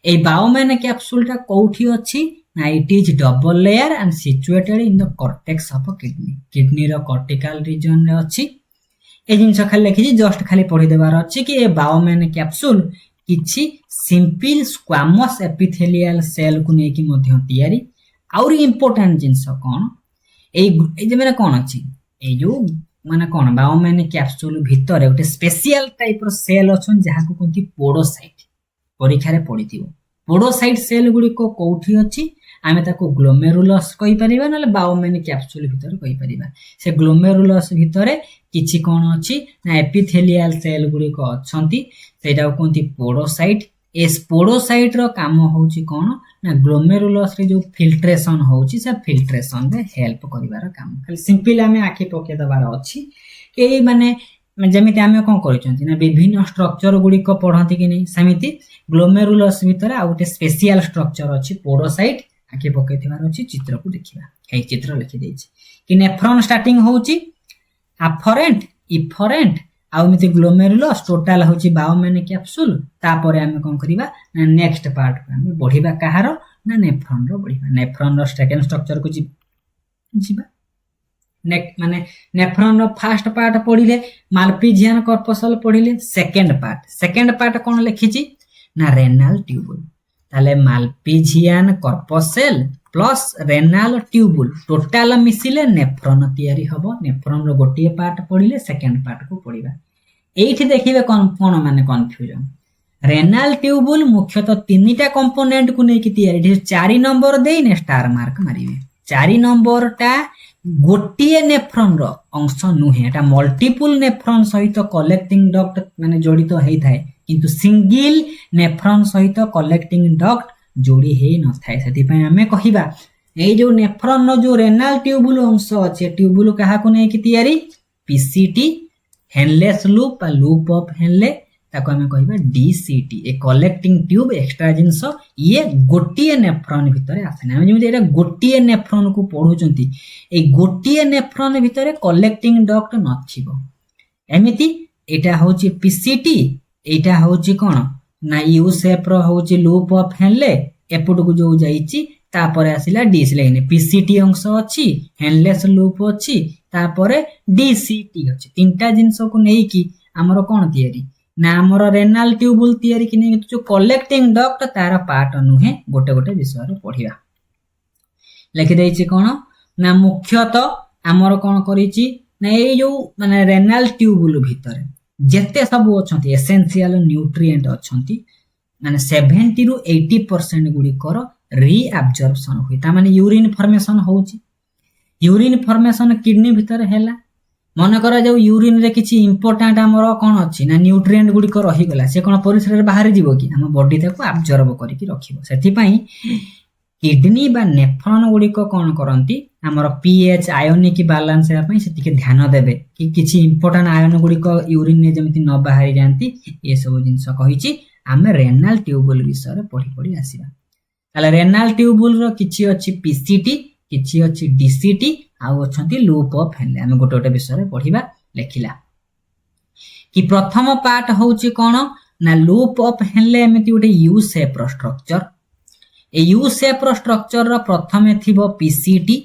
ए बायोमेन कैप्सूल ता कोठी अछि ना it is double layer and situated in the cortex of kidney रो कॉर्टिकल रीजन रे अछि ए जिंस खाली लिखि जस्ट खाली पढि देबार अछि कि ए बायोमेन कैप्सूल किछि सिंपल स्क्वामस एपिथेलियल सेल को नै कि मध्य तयारी और इंपोर्टेंट जिंस कोन ए जे माने कोन अछि ए जो माने कोन बायोमेन कैप्सूल भीतर गोटे स्पेशल टाइप रो सेल अछन जहा को कोनती पोडोसाइट परीक्षा रे पढिथिबो पोडोसाइट सेल गुडी को कोठी अछि आमे ताको ग्लोमेरुलस कहि परिबा नले बायोमेन कैप्सूल भीतर कहि परिबा से ग्लोमेरुलस भीतर किछि कोन अछि ना एपिथेलियल सेल गुडी को अछंती सेटा कोनती पोडोसाइट ए पोडोसाइट रो काम होउची कोन ना ग्लोमेरुलस रे जो फिल्ट्रेशन होउची से फिल्ट्रेशन रे हेल्प करिवार काम खाली सिंपल आमे आखि पके दबार अछि के माने जेमिति आमे कोन करिसंती ना विभिन्न स्ट्रक्चर गुडी को पढंती कि नै समिति ग्लोमेरुलस भीतर आ उटे स्पेशल स्ट्रक्चर अछि पोडोसाइट आके पकेथिबार अछि चित्र को देखिबा ए चित्र लिखि देछि कि नेफ्रॉन स्टार्टिंग होउची अफरेंट इफरेंट आ मिति ग्लोमेरुलस टोटल होउची बायोमेन कैप्सूल तापरे हम कोन करिबा ना नेक्स्ट पार्ट को हम बढ़िबा कहारो ना नेफ्रॉन रो बढ़िबा नेफ्रॉन रो सेकंड स्ट्रक्चर को जिबा नेक्स्ट माने नेफ्रॉन रो फर्स्ट पार्ट पढिले माल्पिजियन कॉर्पसल पढिले सेकंड पार्ट कोन लिखिची ना रेनाल ट्यूबुल ताले Malpighian corpuscle plus renal tubule total मिसिले नेफ्रॉन तयारी हबो नेफ्रॉन रो गोटिए पार्ट पढिले सेकंड पार्ट को पढिबा एठी देखिबे कोन माने कंफ्यूजन रेनाल ट्यूबुल मुख्यतः तीनटा कंपोनेंट को नै कि तयारी 4 नंबर देई ने स्टार मार्क मारिबे 4 नंबर टा गोटिए नेफ्रॉन रो अंश नुहे एटा मल्टीपल नेफ्रॉन सहित कलेक्टिंग डक्ट माने जडित हेइ थाए किंतु सिंगल नेफ्रॉन सहित कलेक्टिंग डक्ट जोड़ी हे न थाए सेति पय हमें कहिबा ए जो नेफ्रॉन नो जो रेनाल ट्यूबुल अंश अछि ट्यूबुल कहा को नै कि तयारी पीसीटी हेनलेस लूप बा लूप ऑफ हेनले ताको हमें कहबा डीसीटी ए कलेक्टिंग ट्यूब एक्स्ट्रा जिंस ये गोटिए नेफ्रॉन भितर आसे हम जेमि एटा गोटिए नेफ्रॉन को पढुचंती ए गोटिए नेफ्रॉन भितर कलेक्टिंग डक्ट नथिबो एमिति एटा होची पीसीटी एटा होची कोन ना यू शेप रो होची लूप ऑफ हेनले एपट को जो जाईची तापरे आसिला डीसी लाइन पीसीटी अंश अछि हेनलेस लूप अछि तापरे डीसीटी अछि तीनटा जिंस को नै कि हमरो कोन थियरी ना हमरो रेनाल ट्यूबुल थियरी कि नै जो कलेक्टिंग डक्ट तार पार्ट नुहे गोटे गोटे विषय रे पढिबा लिखि दैछि कोन ना मुख्यतः हमरो कोन करिछि ना ए जो माने रेनाल ट्यूबुल भीतर जेते सब अछंती एसेंशियल न्यूट्रिएंट अछंती माने 70 रु 80% गुडी कर रीअब्जॉर्प्शन होई ता माने यूरिन फॉर्मेशन होउची यूरिन फॉर्मेशन किडनी भीतर हैला मन करा जो यूरिन रे किछि इंपोर्टेंट हमरो कोन अछि ना न्यूट्रिएंट गुडी को रही गला से कोन परिसर रे बाहर जीवो कि हम बॉडी ताको अब्जॉर्ब करि कि रखिबो सेति पई किडनी बा नेफ्रॉन गुडी को कोन करंती हमरो पीएच आयोनिक बैलेंस या पई सेति के ध्यान देबे कि किछि इंपोर्टेंट आयन गुडी को यूरिन ने जेमिति न बाहर जानती ए सब जिंस कहिछि हमें रेनाल ट्यूबुल विषय रे पढी पढी आसीबा ताले रेनाल ट्यूबुल रो किछि अछि पीसीटी किछि अछि डीसीटी आउ अछंती लूप ऑफ हेनले हम गोटे गोटे विषय रे पढिबा लेखिला कि प्रथम पार्ट होउची कोन ना लूप ऑफ हेनले एमिति गोटे you shape row structure A you shape row structure रो प्रथमे थिबो पीसीटी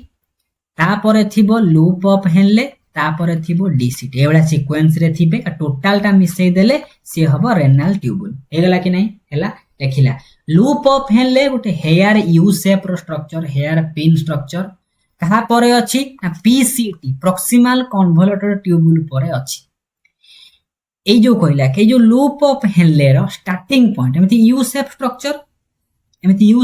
तापरे थिबो लूप ऑफ हेनले तापरे थिबो डीसीटी एवला सीक्वेंस रे थिबे टोटल टा मिसै देले से हबो रेनाल ट्यूबुल हेगला कि नै हेला देखिला लूप ऑफ हेनले गोटे hair you shape row structure hair pin structure कहा परे अछि ना पीसीटी प्रॉक्सिमल कन्वोल्यूटर ट्यूबुल परे अछि ए जो कहला के जो लूप ऑफ हेनले रो स्टार्टिंग पॉइंट एमिति U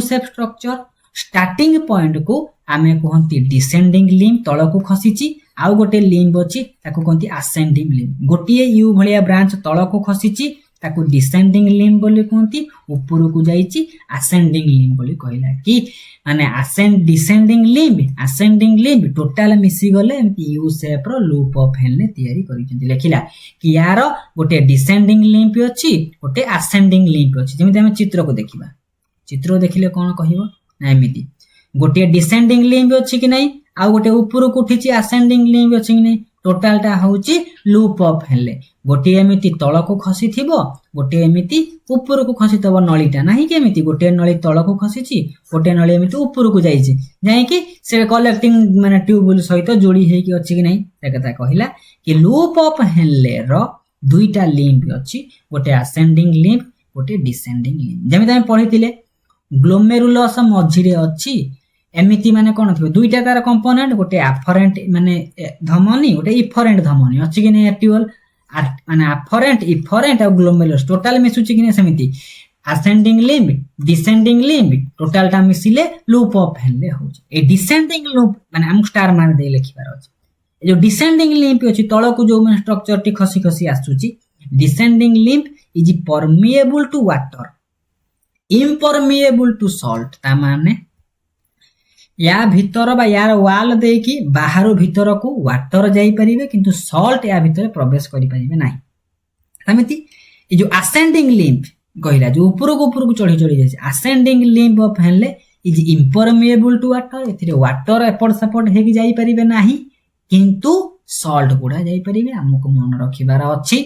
shape structure starting point को आमे कहंती डिसेंडिंग लिम्ब तळको खसिची आउ गोटे लिम्ब अछि ताको कहंती असेंडिंग लिम्ब गोटिए यू भलिया ब्रांच तळको खसिची ताको डिसेंडिंग लिम्ब बोली कहंती ऊपर को जाईची असेंडिंग लिम्ब बोली कहला कि माने डिसेंडिंग लिम्ब टोटल मिसी गले एमती यू शेप रो लूप ऑफ हेनले तयारी करिसेंती लेखिला कि यार गोटे डिसेंडिंग लिम्ब अछि गोटे असेंडिंग लिम्ब अछि जेमिति हम चित्र को देखिबा चित्र देखिले कोन कहिबो ना एमिति गोटे डिसेंडिंग लिम्ब अछि कि नै आ गोटे ऊपर को उठिची असेंडिंग लिम्ब अछि कि नै टोटल टा होउची लूप ऑफ हेनले गोटे एमिति तळको खसी थिबो गोटे एमिति ऊपर को खसी तबो नळीटा नाही कि एमिति गोटे नळी तळको खसीची गोटे नळी एमिति ऊपर को जाईची जाई कि से कलेक्टिंग माने ट्यूबुल सहित जोडी हे कि अछि कि नै से कथा कहिला कि लूप ऑफ हेनले रो दुईटा लिम्ब अछि गोटे असेंडिंग लिम्ब गोटे डिसेंडिंग लिम्ब जेमिति हम पढितिले ग्लोमेरुलस मझिरे अछि एमिति माने कोन थिबो दुईटा तार कंपोनेंट गोटे अफरेंट माने धमनी गोटे इफरेंट धमनी अछि कि नै एक्टिवल माने अफरेंट इफरेंट और ग्लोमेरुलस टोटल मिसुछि कि नै समिति ascending limb descending limb total टा मिसिले लूप ऑफ हेनले होछि ए डिसेंडिंग लूप माने हम स्टार मार दे लिखिबार अछि ए जो डिसेंडिंग लिम्ब अछि तळ को जो माने स्ट्रक्चर टी खसी खसी आसुछि descending limb is permeable to water impermeable to salt ता माने या भीतर बा यार वाल दे कि बाहर भीतर को वाटर जाई परिबे किंतु सॉल्ट या भीतर प्रवेश करि परिबे नाही समिति ए जो असेंडिंग लिम्ब कहिला जो ऊपर को चढ़ी जाय ascending limb of Henle is impermeable to water एथिरे वाटर एपट सपोर्ट हे कि जाई परिबे नाही किंतु सॉल्ट गुडा जाई परिबे हमको मन रखिबार अछि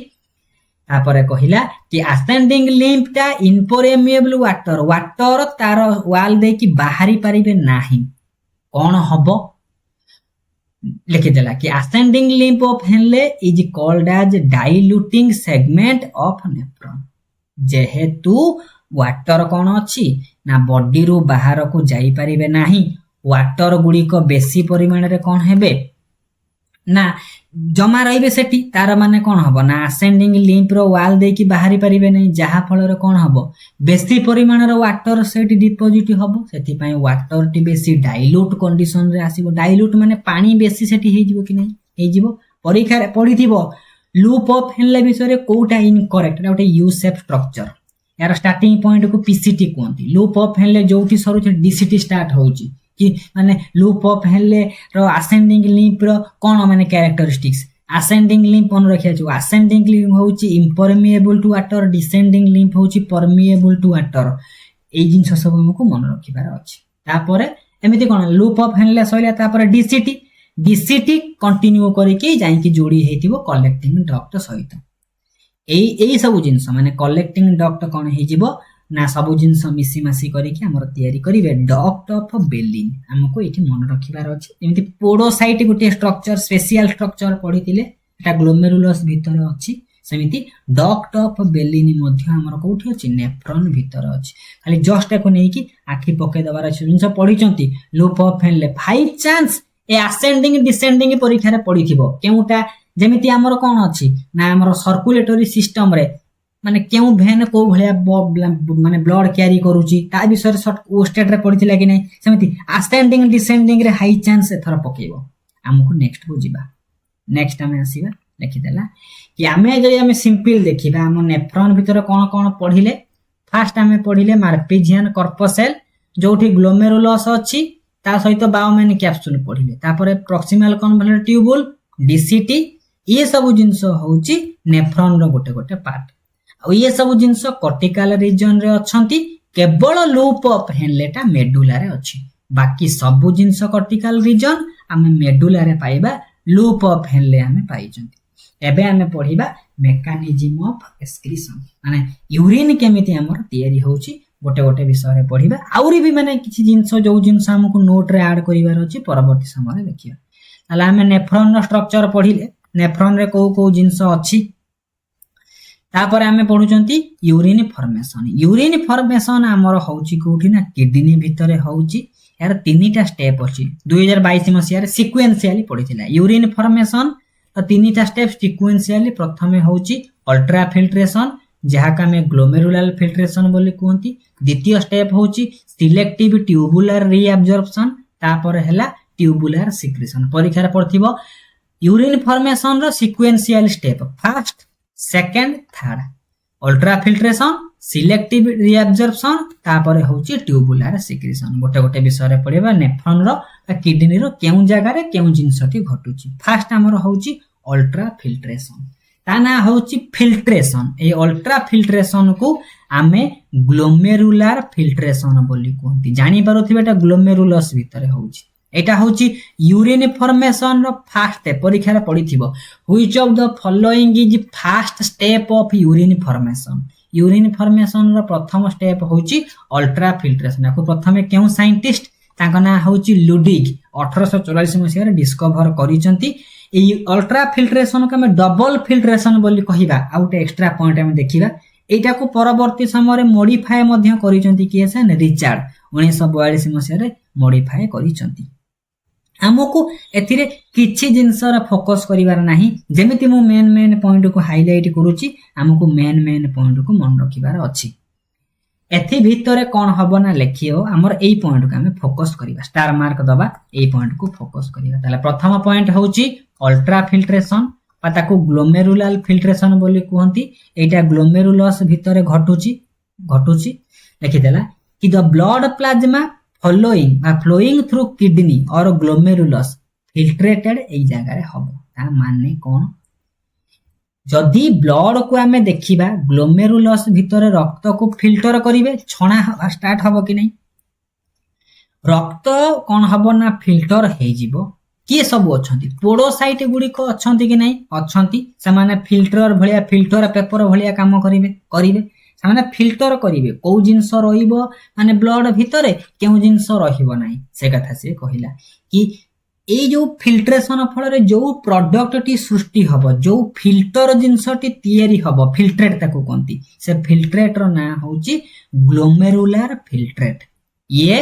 तापरे कहिला कि असेंडिंग लिम्ब ता इम्परमिएबल वाटर तार वाल दे कि बाहरी परिबे नाही कोन हबो लिखि देला कि ascending limb of Henle is called as diluting segment of nephron जेहेतु वाटर कोन अछि ना बॉडी रो बाहर को जाई परिबे नाही वाटर गुडी को बेसी परिमाण रे कोन हेबे ना जमा रहिबे सेठी तार माने कोन हबो ना असेंडिंग लिम्ब रो वाल दे कि बाहरी परिबे नै जहा फल रे कोन हबो बेसी परिमाण रो वाटर सेठी डिपोजिट हबो सेठी पई वाटर टी बेसी डाइल्यूट कंडीशन रे आसीबो डाइल्यूट माने पानी बेसी सेठी हे जिवो कि नै हे जिवो परीक्षा रे पढिथिबो लूप ऑफ हेनले विषय रे कोटा इनकरेक्ट ना ओटे यू शेप स्ट्रक्चर यार स्टार्टिंग पॉइंट को पीसीटी कोंती लूप ऑफ हेनले जोठी सरू छे डीसीटी स्टार्ट होउची कि माने लूप ऑफ हेनले रो असेंडिंग लिम्ब रो कोन माने कैरेक्टरिस्टिक्स ascending lymph मन रखिया छु ascending lymph होउची impermeable to water descending lymph होउची permeable to water ए जिंस सब हमको मन रखिबार अछि तापरे एमिति कोन लूप ऑफ हेनले सइला तापरे डीसीटी कंटिन्यू करिके जाई कि जोडी हेतिबो कलेक्टिंग डक्ट सहित ए सब जिंस माने कलेक्टिंग डक्ट कोन हे जिवो ना सब जिंस मिसी मासी करिके हमर तयारी करिवे डक्ट ऑफ बेलिन हमको एठी मन रखिबार अछि एमिति पोडोसाइट गुटे स्ट्रक्चर स्पेशल स्ट्रक्चर पढितिले एटा ग्लोमेरुलस भितर अछि सेमिति डक्ट ऑफ बेलिन मध्ये हमर कोठी अछि नेफ्रॉन भितर अछि खाली जस्ट एको नै कि आखि पके दबार अछि जिंस पढिचंती loop of Henle by chance a ascending descending परीक्षा रे पढिथिबो केउटा जेमिति हमर कोन अछि ना हमर सर्कुलेटरी सिस्टम रे माने केउ भेन को भलिया माने ब्लड कैरी करूची ता विषय शॉर्ट ओ स्टेट रे पढिथिला कि नै सेमिति असेंडिंग डिसेंडिंग रे हाई चांस एथर पकेबो हमकु नेक्स्ट को जिबा नेक्स्ट हमें आसीबा लिखि देला कि हमें जदि हमें सिंपल देखिबा हम नेफ्रॉन भीतर कोन कोन पढिले फर्स्ट हमें पढिले मार्पेजियन कर्पसेल जोठी ग्लोमेरुलस अछि ता सहित बायोमेन कैप्सूल पढिले तापरे प्रॉक्सिमल कन्वॉल्यूट ट्यूबुल डीसीटी ये सब जिंस होउची नेफ्रॉन रो गोटे गोटे पार्ट आ ये सब जिंस कॉर्टिकल रीजन रे अछंती केवल लूप ऑफ हेनलेटा मेडुला रे अछि बाकी सब जिंस कॉर्टिकल रीजन हम मेडुला रे पाइबा लूप ऑफ हेनले हमें पाइचंती एबे हमें पढिबा मेकानिज्म ऑफ एक्सक्रीशन माने यूरिन केमिति हमर तयारी होउची गोटे गोटे विषय रे पढिबा आउरी भी माने किछि जिंस जो जिंस हमकु नोट रे ऐड करिवार अछि परवर्ती समय रे देखिया ताला हमें नेफ्रॉन रो स्ट्रक्चर पढिले नेफ्रॉन रे को जिंस अछि तापर हमें पढुचंती यूरिन फॉर्मेशन हमर होउची कोठी ना किडनी भितरे होउची यार तीनटा स्टेप अछि 2022 मसिया रे सीक्वेंशियली पढिथिला यूरिन फॉर्मेशन तो तीनटा स्टेप सीक्वेंशियली प्रथमे होउची अल्ट्रा फिल्ट्रेशन जहा का में ग्लोमेरुलर फिल्ट्रेशन बोली कहंती द्वितीय स्टेप होउची सिलेक्टिव ट्यूबुलर रीअब्जॉर्प्शन तापर हैला ट्यूबुलर सिक्रेशन परीक्षा रे पढथिबो यूरिन फॉर्मेशन रो sequential step first second third ultra filtration selective reabsorption तापर होउची ट्यूबुलर सिक्रेशन गोटे गोटे विषय रे पढिबा नेफ्रॉन रो किडनी रो केउ जगह रे केउ जिंसटी घटुची फर्स्ट हमर होउची अल्ट्रा फिल्ट्रेशन ता ना होउची फिल्ट्रेशन ए अल्ट्रा फिल्ट्रेशन को आमे ग्लोमेरुलर फिल्ट्रेशन बोली कहंती जानि पारुथिबे एटा ग्लोमेरुलस भितरे होउची एटा होउची यूरिन फॉर्मेशन रो फर्स्ट परीक्षा रे पढिथिबो which of the following is first step of urine formation रो प्रथम स्टेप होउची अल्ट्रा फिल्ट्रेशन को प्रथमे केउ साइंटिस्ट ताका ना होउची लुडिग 1844 मसिया रे डिस्कवर करिसंती ए अल्ट्रा फिल्ट्रेशन को हम डबल फिल्ट्रेशन बोली कहिबा आउट एक्स्ट्रा पॉइंट हम देखिबा एटा को परवर्ती समय रे मॉडिफाई मध्य करिसंती केसन रिचार्ड 1942 मसिया रे मॉडिफाई करिसंती हमको एथिरे किछि जिंस रा फोकस करिवार नाही जेमिति मु मेन पॉइंट को हाइलाइट करूची हमको मेन पॉइंट को मन रखिबार अछि एथि भितरे कोन हबो ना लेखियो हमर एई पॉइंट को हम फोकस करिबा स्टार मार्क दबा एई पॉइंट को फोकस करिबा ताले प्रथम पॉइंट होउची अल्ट्रा फिल्ट्रेशन पता को ग्लोमेरुलर फिल्ट्रेशन बोली कहंती एटा ग्लोमेरुलस भितरे घटुची लिखि देला कि the blood plasma flowing through kidney or glomerulus filtrated एई जगह रे हबो ता माने कोन जदी ब्लड को हमें देखिबा ग्लोमेरुलस भितरे रक्त को फिल्टर करिवे छणा स्टार्ट हबो कि नै रक्त कोन हबो ना फिल्टर हे जिवो के सब अछंती पोडोसाइट गुडी को अछंती कि नै अछंती से माने फिल्टर भलिया फिल्टर पेपर भलिया काम करिवे सामाने फिल्टर करिवे को जिंस रहिबो माने ब्लड भितरे केउ जिंस रहिबो नाही से कथा से कहिला कि ए जो फिल्ट्रेशन फल रे जो प्रोडक्ट टी सृष्टि हबो जो फिल्टर जिंस टी तयारी हबो फिल्ट्रेट ताको कोंती से फिल्ट्रेट रो ना होची ग्लोमेरुलर फिल्ट्रेट ये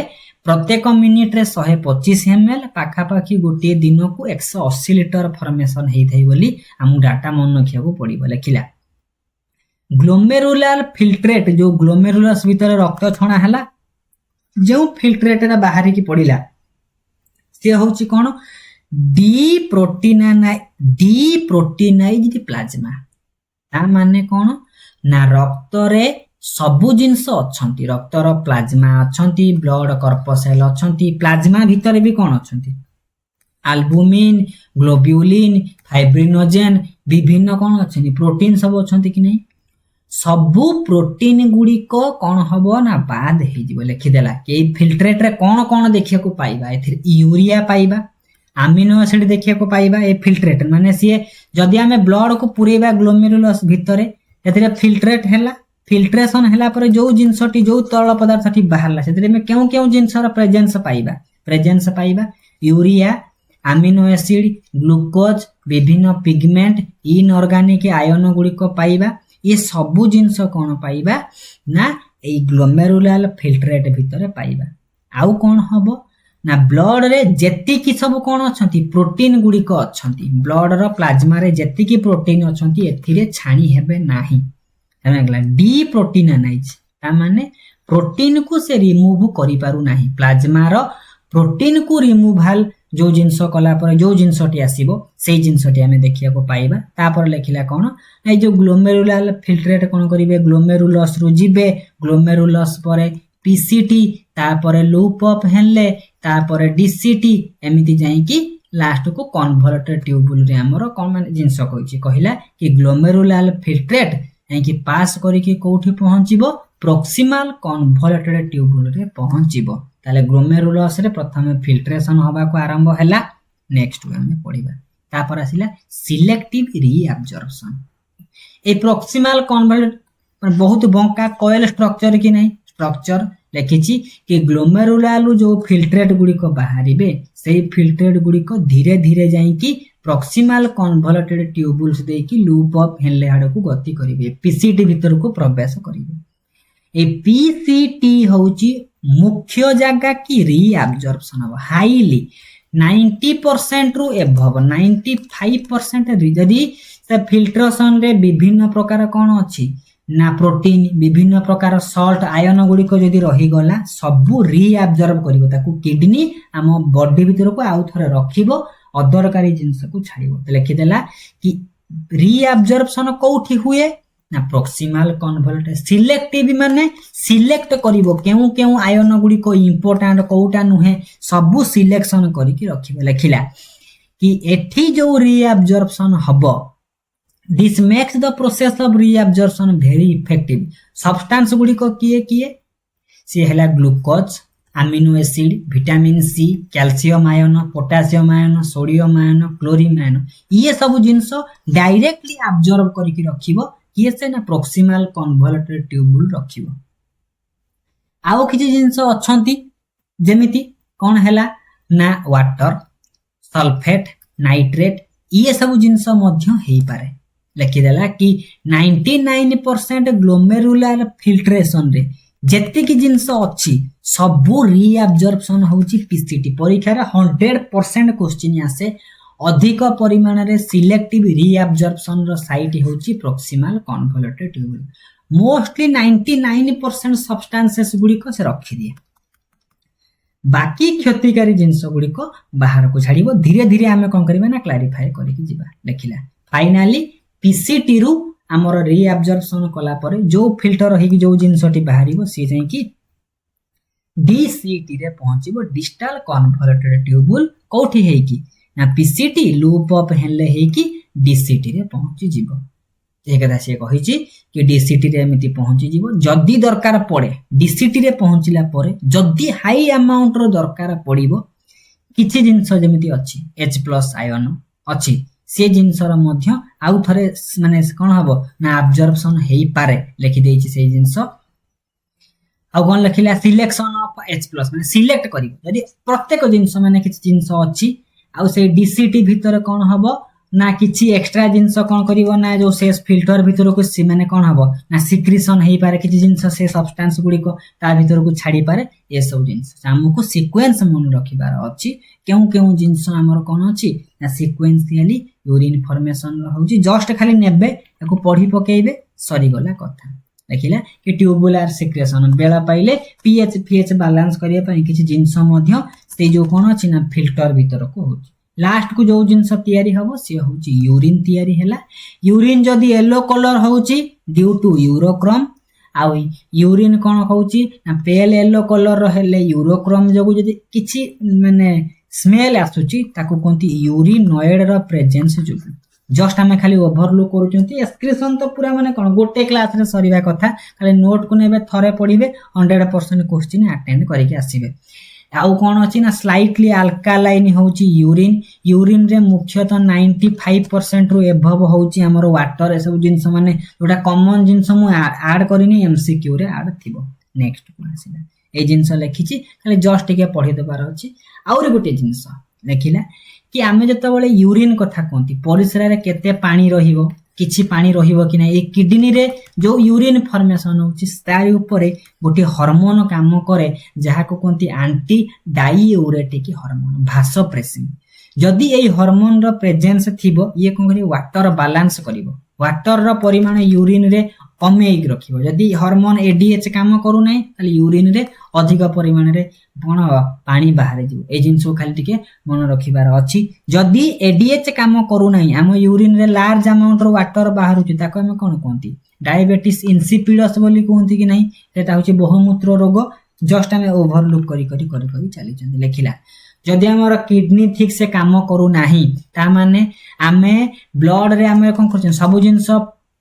प्रत्येक मिनिट रे 125 ml पाखा पाखी गोटे दिन को 180 लीटर फॉर्मेशन हेइ थाई बोली हम डाटा मन रखियाबो पड़िबो लेखिला ग्लोमेरुलर फिल्ट्रेट जो ग्लोमेरुलस भीतर रक्त छणा हला जो फिल्ट्रेट रा बाहर की पड़िला से होची कोन डीप्रोटीनाइज्ड प्लाज्मा ता माने कोन ना रक्त रे सबु जिंस अछंती रक्त रो प्लाज्मा अछंती ब्लड कर्पसेल अछंती प्लाज्मा भीतर भी कोन अछंती आल्बुमिन, ग्लोब्यूलिन, फाइब्रिनोजेन विभिन्न कौन अच्छे प्रोटीन सब अच्छा कि नहीं सबू प्रोटीन गुड़िक कौन हम ना बाद हो लिखिदेला कि फिल्ट्रेट रे कौन कौन देखा पाइबा यूरिया पाइबा आमिनो एसिड देखा पाइबा ए फिल्ट्रेट माने सी जदि आम ब्लड को पुरेबा ग्लोमेरुलस भितर फिल्ट्रेट है फिल्ट्रेशन है जो जिनसटी जो तरल पदार्थ बाहर से क्यों क्यों जिनसर प्रेजेन्स पाइबा यूरिया आमिनो एसिड ग्लूकोज विभिन्न पिगमेंट इनऑर्गेनिक आयन गुड़िक पाइबा ये सबू जिनस कौन पाइबा ना ए ग्लोमेरुलार फिल्ट्रेट भितर पाइबा आउ कौन हम ना ब्लड रे जेतिकी सब कौन अच्छी प्रोटीन गुड़िक अच्छा ब्लड रो प्लाज्मा रे जेतिकी प्रोटीन अच्छा एथिरे छाणी हेबे नाही डी प्रोटीनाइज माने प्रोटीन को से रिमूव करि पारु नाही प्लाज्मा रो प्रोटीन को रिमूवाल जो जिनस कला पर जो जिनसटी आसीबो से जिनसटी आमे देखिया को पाइबा तापर लेखिला कोन ए जो ग्लोमेरुलार फिल्ट्रेट कोन करिवे ग्लोमेरुलस रु जिबे ग्लोमेरुलस परे पीसीटी तापर लूप अप हेले तापर डीसीटी एमिति जाई कि लास्ट को कन्वर्टेड ट्यूबुल रे हमरो कोन माने जिनस कहछि कहिला कि ग्लोमेरुलार फिल्ट्रेट कि पास करिके कोठी पहुंचीबो प्रोक्सिमल कन्वर्टेड ट्यूबुल रे पहुंचीबो ताले ग्लोमेरुलस रे प्रथम फिल्ट्रेशन हबा को आरंभ हैला नेक्स्ट हमें पढिबा तापर आसिला सिलेक्टिव रीअब्जॉर्प्शन ए प्रोक्सिमल कन्वर्टेड बहुत बंका कॉइल स्ट्रक्चर कि नहीं स्ट्रक्चर लिखिछि कि ग्लोमेरुलार जो फिल्ट्रेट गुडी को बाहरिबे सेही फिल्ट्रेट गुडी को धीरे धीरे जाई कि प्रॉक्सिमल कन्वर्टेड ट्यूबुल्स दे कि लूप अप हेले आड़ को गति करिवे पीसीटी भीतर को प्रवेश करिवे ए पीसीटी होची मुख्य जगह की रीअब्जॉर्प्शन हो हाईली 90% रु एभव 95% जदि से फिल्ट्रेशन रे विभिन्न प्रकार कौन अच्छी ना प्रोटीन विभिन्न प्रकार सॉल्ट आयन गुड़ी को जदि रही गला सबु रीअब्जॉर्ब करिवो ताकू किडनी आम बॉडी भीतर को आउ थरे रखिबो अदरकारी जिनस को छाड़िबो त लिखिदेला कि रीअब्जॉर्प्शन कोठी हुए ना प्रोक्सिमल कन्वर्टेड सिलेक्टिव माने सिलेक्ट करिवो केउ केउ आयन गुडी को इंपोर्टेंट कोउटा नुहे सबु सिलेक्शन करी कि रखिबो लिखिला कि एठी जो रीअब्जॉर्प्शन हबो this makes the process of reabsorption very effective substance गुडी को किए से हला glucose amino acid vitamin C calcium ion potassium ion sodium ion chlorine ion ये सब जिनस डायरेक्टली अब्जॉर्ब करके रखिबो किए से ना प्रोक्सिमल कन्वर्टेड ट्यूबुल रखिबो आउ किछि जिनस अछंती जेमिति कोन हैला ना वाटर सल्फेट नाइट्रेट ये सब जिनस मध्य हेई पारे लिखिदेला कि 99% ग्लोमेरुलार फिल्ट्रेशन रे जेतिकी जिनस अच्छी सबू रीअब्जॉर्प्शन होची पीसीटी परीक्षा रे 100% क्वेश्चन आसे अधिक परिमाण रे सिलेक्टिव रीअब्जॉर्प्शन रो साइट होची proximal converted tubule mostly 99% substances गुडी को से रखि दिए बाकी क्षतिकारी जिनस गुडी को बाहर को छाड़िबो धीरे धीरे हमें कोन करबा ना क्लैरिफाई करके जिबा लिखिला फाइनली पीसीटी रु हमर रीअब्जॉर्प्शन कला परे जो फिल्टर रही जो जिनसटी बाहरिबो सी जाई कि डीसीटी रे पहुंचीबो डिस्टल कन्वर्टेड ट्यूबुल कोठी हेई कि ना पीसीटी लूप अप हेले हेई कि डीसीटी रे पहुंची जिवो एकदा से कहिछि कि डीसीटी रे एमिति पहुंची जिवो जदी दरकार पड़े डीसीटी रे पहुंचिला परे जदी हाई अमाउंट रो दरकार पड़िबो किछि जिंस जेमिति अछि H+ आयन अछि से जिनसर मध्य आउ थरे माने कोन हबो ना अब्जॉर्प्शन हेई पारे लिखि देछि से जिनस आ कोन लिखिला सिलेक्शन ऑफ H+ माने सिलेक्ट करिवो यदि प्रत्येक जिनस माने किछि जिनस अछि आ से डीसीटी भीतर कोन हबो ना किछि एक्स्ट्रा जिनस कोन करिवो ना जो से फिल्टर भीतर को सी माने कोन हबो ना सिक्रीशन हेई पारे किछि जिनस से सब्सटेंस गुडी को ता भीतर को छाडी पारे ए सब जिनस हमको सीक्वेंस मन रखिबार अछि केउ केउ जिनस हमर कोन अछि ना सीक्वेंशियली यूरिन फॉर्मेशन होउची जस्ट खाली नेबे एको पढी पकेइबे सरी गला कथा देखिला कि ट्यूबुलर सिक्रेशन बेला पाइले पीएच बैलेंस करिया पई किछि जिनस मध्य से जो कोन अछि ना फिल्टर भीतर को होउची लास्ट को जो जिनस तयारी हबो से होउची यूरिन तयारी हैला यूरिन जदी येलो कलर होउची ड्यू टू यूरोक्रम आ यूरिन कोन होउची ना पेल येलो कलर हेले यूरोक्रम जगु जदी किछि माने स्मेल आसुची ताकू कोंती यूरिनॉइड रो प्रेजेंस जोगु जस्ट आमे खाली ओवरलुक करूचंती एक्सक्रीशन तो पूरा माने कोन गोटे क्लास रे सरीबा कथा खाली नोट को नेबे थरे पढिबे 100% क्वेश्चन अटेंड करिके आसीबे आउ कोन अछि ना स्लाइटली अल्कालाइन होउची यूरिन रे मुख्यतः 95% रु एभव होउची हमर वाटर ए सब जिंस माने जोटा कॉमन जिंस मु ऐड करिनी एमसीक्यू रे ऐड थिबो नेक्स्ट को आसीला ए जिंस लिखिची खाली जस्ट के पढि देबार अछि आउर गोटे जिंस लिखिला कि आमे जतबेले यूरिन कथा कोंती परिसरा रे केते पानी रहिबो किछि पानी रहिबो कि नै ए किडनी रे जो यूरिन फॉर्मेशन होउची तारि ऊपर गोटे हार्मोन काम करे जहा को कोंती एंटी डाइयूरेटिक हार्मोन भासोप्रेसिन जदी एई हार्मोन रो प्रेजेंस थिबो ये कोन करी वाटर बैलेंस करिवो वाटर रो परिमाण यूरिन रे कमेई रखिबो जदी हार्मोन एडीएच काम करू नै ताली यूरिन रे अधिक परिमाण रे कोन पानी बाहर जिवो ए जिंस को खाली टिके मन रखिबार अछि जदी एडीएच काम करू नै हम यूरिन रे लार्ज अमाउंट रो वाटर बाहर होची ताको हम कोन कोंती डायबिटीज इंसिपिडस बोली कोंती कि नै सेटा होची बहुमूत्र रोग जस्ट हम ओवरलुक करी चली चंदी लेखिला जदी हमर किडनी ठीक से काम करू नाही ता माने आमे ब्लड रे आमे कोन करछन सब जिंस